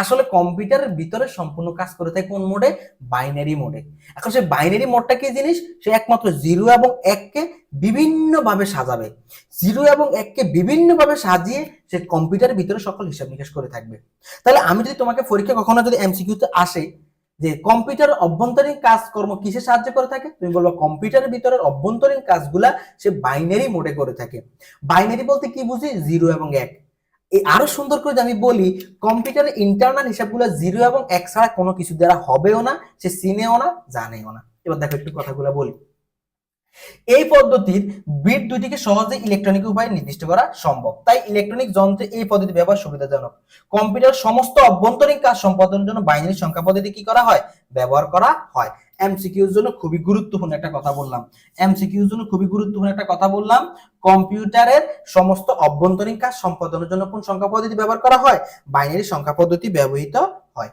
আসলে কম্পিউটারের ভিতরে সম্পূর্ণ কাজ করে থাকে কোন মোডে, বাইনারি মোডে। এখন সে বাইনারি মোডটা কি জিনিস, সে একমাত্র 0 এবং 1 কে বিভিন্ন ভাবে সাজাবে, 0 এবং 1 কে বিভিন্ন ভাবে সাজিয়ে সে কম্পিউটারের ভিতরে সকল হিসাব নিকাশ করে থাকবে। তাহলে আমি যদি তোমাকে পরীক্ষা কখনো যদি এমসিকিউতে আসে যে কম্পিউটার অভ্যন্তরীণ কাজকর্ম কিসে সাহায্য করে থাকে, তুমি বলবো কম্পিউটারের ভিতরের অভ্যন্তরীণ কাজগুলা সে বাইনারি মোডে করে থাকে। বাইনারি বলতে কি বুঝি, 0 এবং 1। এই আরো সুন্দর করে আমি বলি, কম্পিউটারের ইন্টারনাল হিসাবগুলো 0 এবং 1 ছাড়া কোনো কিছু দ্বারা হবেও না, সে চিনেও না, জানেও না। এবার দেখো একটু কথাগুলো বলি। এই পদ্ধতির বিট দুটিকে সহজে ইলেকট্রনিক উপায়ে নির্দিষ্ট করা সম্ভব, তাই ইলেকট্রনিক যন্ত্রে এই পদ্ধতি ব্যবহার সুবিধাজনক। কম্পিউটার সমস্ত অভ্যন্তরীণ কাজ সম্পাদনের জন্য বাইনারি সংখ্যা পদ্ধতি কি করা হয়, ব্যবহার করা হয়। এমসিকিউর জন্য খুবই গুরুত্বপূর্ণ একটা কথা বললাম, এমসিকিউর জন্য খুবই গুরুত্বপূর্ণ একটা কথা বললাম, কম্পিউটারের সমস্ত অভ্যন্তরীণ কাজ সম্পাদনের জন্য কোন সংখ্যা পদ্ধতি ব্যবহার করা হয়, বাইনারি সংখ্যা পদ্ধতি ব্যবহৃত হয়।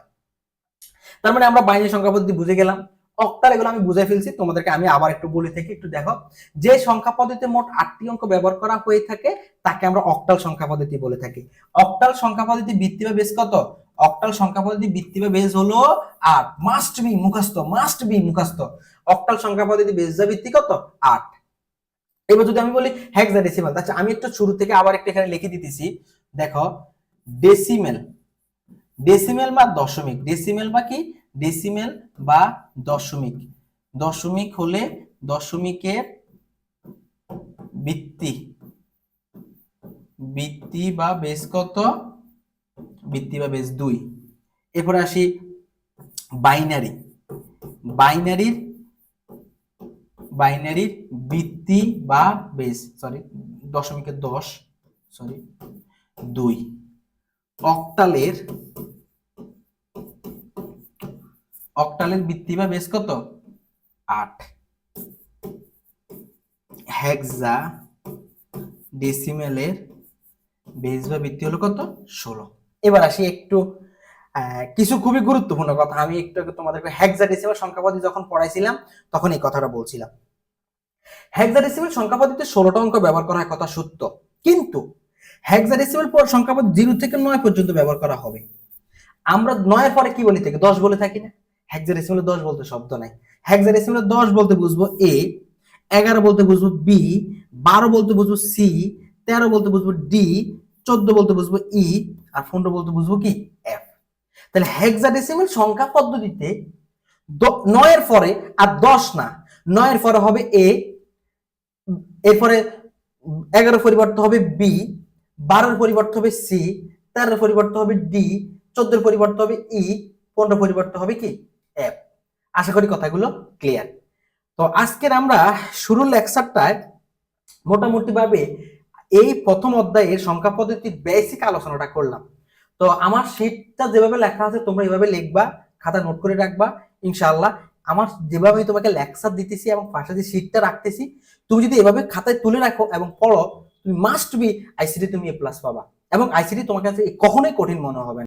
তার মানে আমরা বাইনারি সংখ্যা পদ্ধতি বুঝে গেলাম। অক্টাল এগুলো আমি বুঝে ফেলছি, তোমাদেরকে আমি আবার একটু বলে থাকি, একটু দেখো। যে সংখ্যা পদ্ধতিতে মোট 8টি অঙ্ক ব্যবহার করা হয়ে থাকে তাকে আমরা অক্টাল সংখ্যা পদ্ধতি বলে থাকি। অক্টাল সংখ্যা পদ্ধতি ভিত্তি বা বেস কত, অক্টাল সংখ্যা পদ্ধতি ভিত্তি বা বেস হলো 8, মাস্ট বি মুখস্থ, মাস্ট বি মুখস্থ। অক্টাল সংখ্যা পদ্ধতি বেস বা ভিত্তি কত, 8। এবার যদি আমি বলি হেক্সাডেসিমাল, আচ্ছা আমি একটু শুরু থেকে আবার একটু এখানে লিখে দিতেছি, দেখো ডেসিমেল, ডেসিমেল বা দশমিক, ডেসিমেল বা কি, ডেসিমেল বা দশমিক, দশমিক হলে দশমিকের ভিত্তি, ভিত্তি বা বেস কত, ভিত্তি বা বেস 2। এরপরে আসি বাইনারি, বাইনারির, বাইনারির ভিত্তি বা বেস, সরি দশমিকের 10, সরি 2। অক্টালের, অক্টালের ভিত্তি বা বেস কত, 8। হেক্সা ডেসিমেলের বেস বা ভিত্তি হলো কত, 16। এবার আসি একটু কিছু খুবই গুরুত্বপূর্ণ কথা, আমি একটু তোমাদেরকে হেক্সাডেসিমাল সংখ্যা পদ্ধতি যখন পড়াইছিলাম তখন এই কথাটা বলছিলাম। হেক্সাডেসিমাল সংখ্যা পদ্ধতিতে 16টা অঙ্ক ব্যবহার করা হয় কথা সত্য, কিন্তু হেক্সাডেসিমাল সংখ্যা পদ্ধতি 0 থেকে 9 পর্যন্ত ব্যবহার করা হবে। আমরা 9 এর পরে কি বলি থাকি, 10 বলে থাকি না, হেক্সাডেসিমালে 10 বলতে শব্দ নাই। হেক্সাডেসিমালে 10 বলতে বুঝবো এ, 11 বলতে বুঝবো বি, 12 বলতে বুঝবো সি, 13 বলতে বুঝবো ডি, 14 বলতে বুঝবো ই, আর 15 বলতে বুঝবো কি, এফ। তাহলে হেক্সাডেসিমাল সংখ্যা পদ্ধতিতে 9 এর পরে আর 10 না, 9 এর পরে হবে এ, এরপরে 11 পরিবর্তন হবে বি, 12 পরিবর্তন হবে সি, 13 পরিবর্তন হবে ডি, 14 পরিবর্তন হবে ই, 15 পরিবর্তন হবে কি, এফ। আশা করি কথাগুলো ক্লিয়ার। তো আজকের আমরা শুরুর লেকচারটায় মোটামুটি ভাবে এই প্রথম অধ্যায়ের সংখ্যা পদ্ধতির বেসিক আলোচনাটা করলাম। তো আমার শীটটা যেভাবে লেখা আছে তোমরা এইভাবে লিখবা, খাতা নোট করে রাখবা ইনশাআল্লাহ। আমার যেভাবে তোমাকে লেকচার দিতেছি এবং পাশে যে শীটটা রাখতেছি, তুমি যদি এভাবে খাতায় তুলে রাখো এবং পড়ো, তুমি মাস্ট বি আইসিটি তুমি A+ পাবা, এবং আইসিটি তোমার কাছে কখনোই কঠিন মনে হবে না।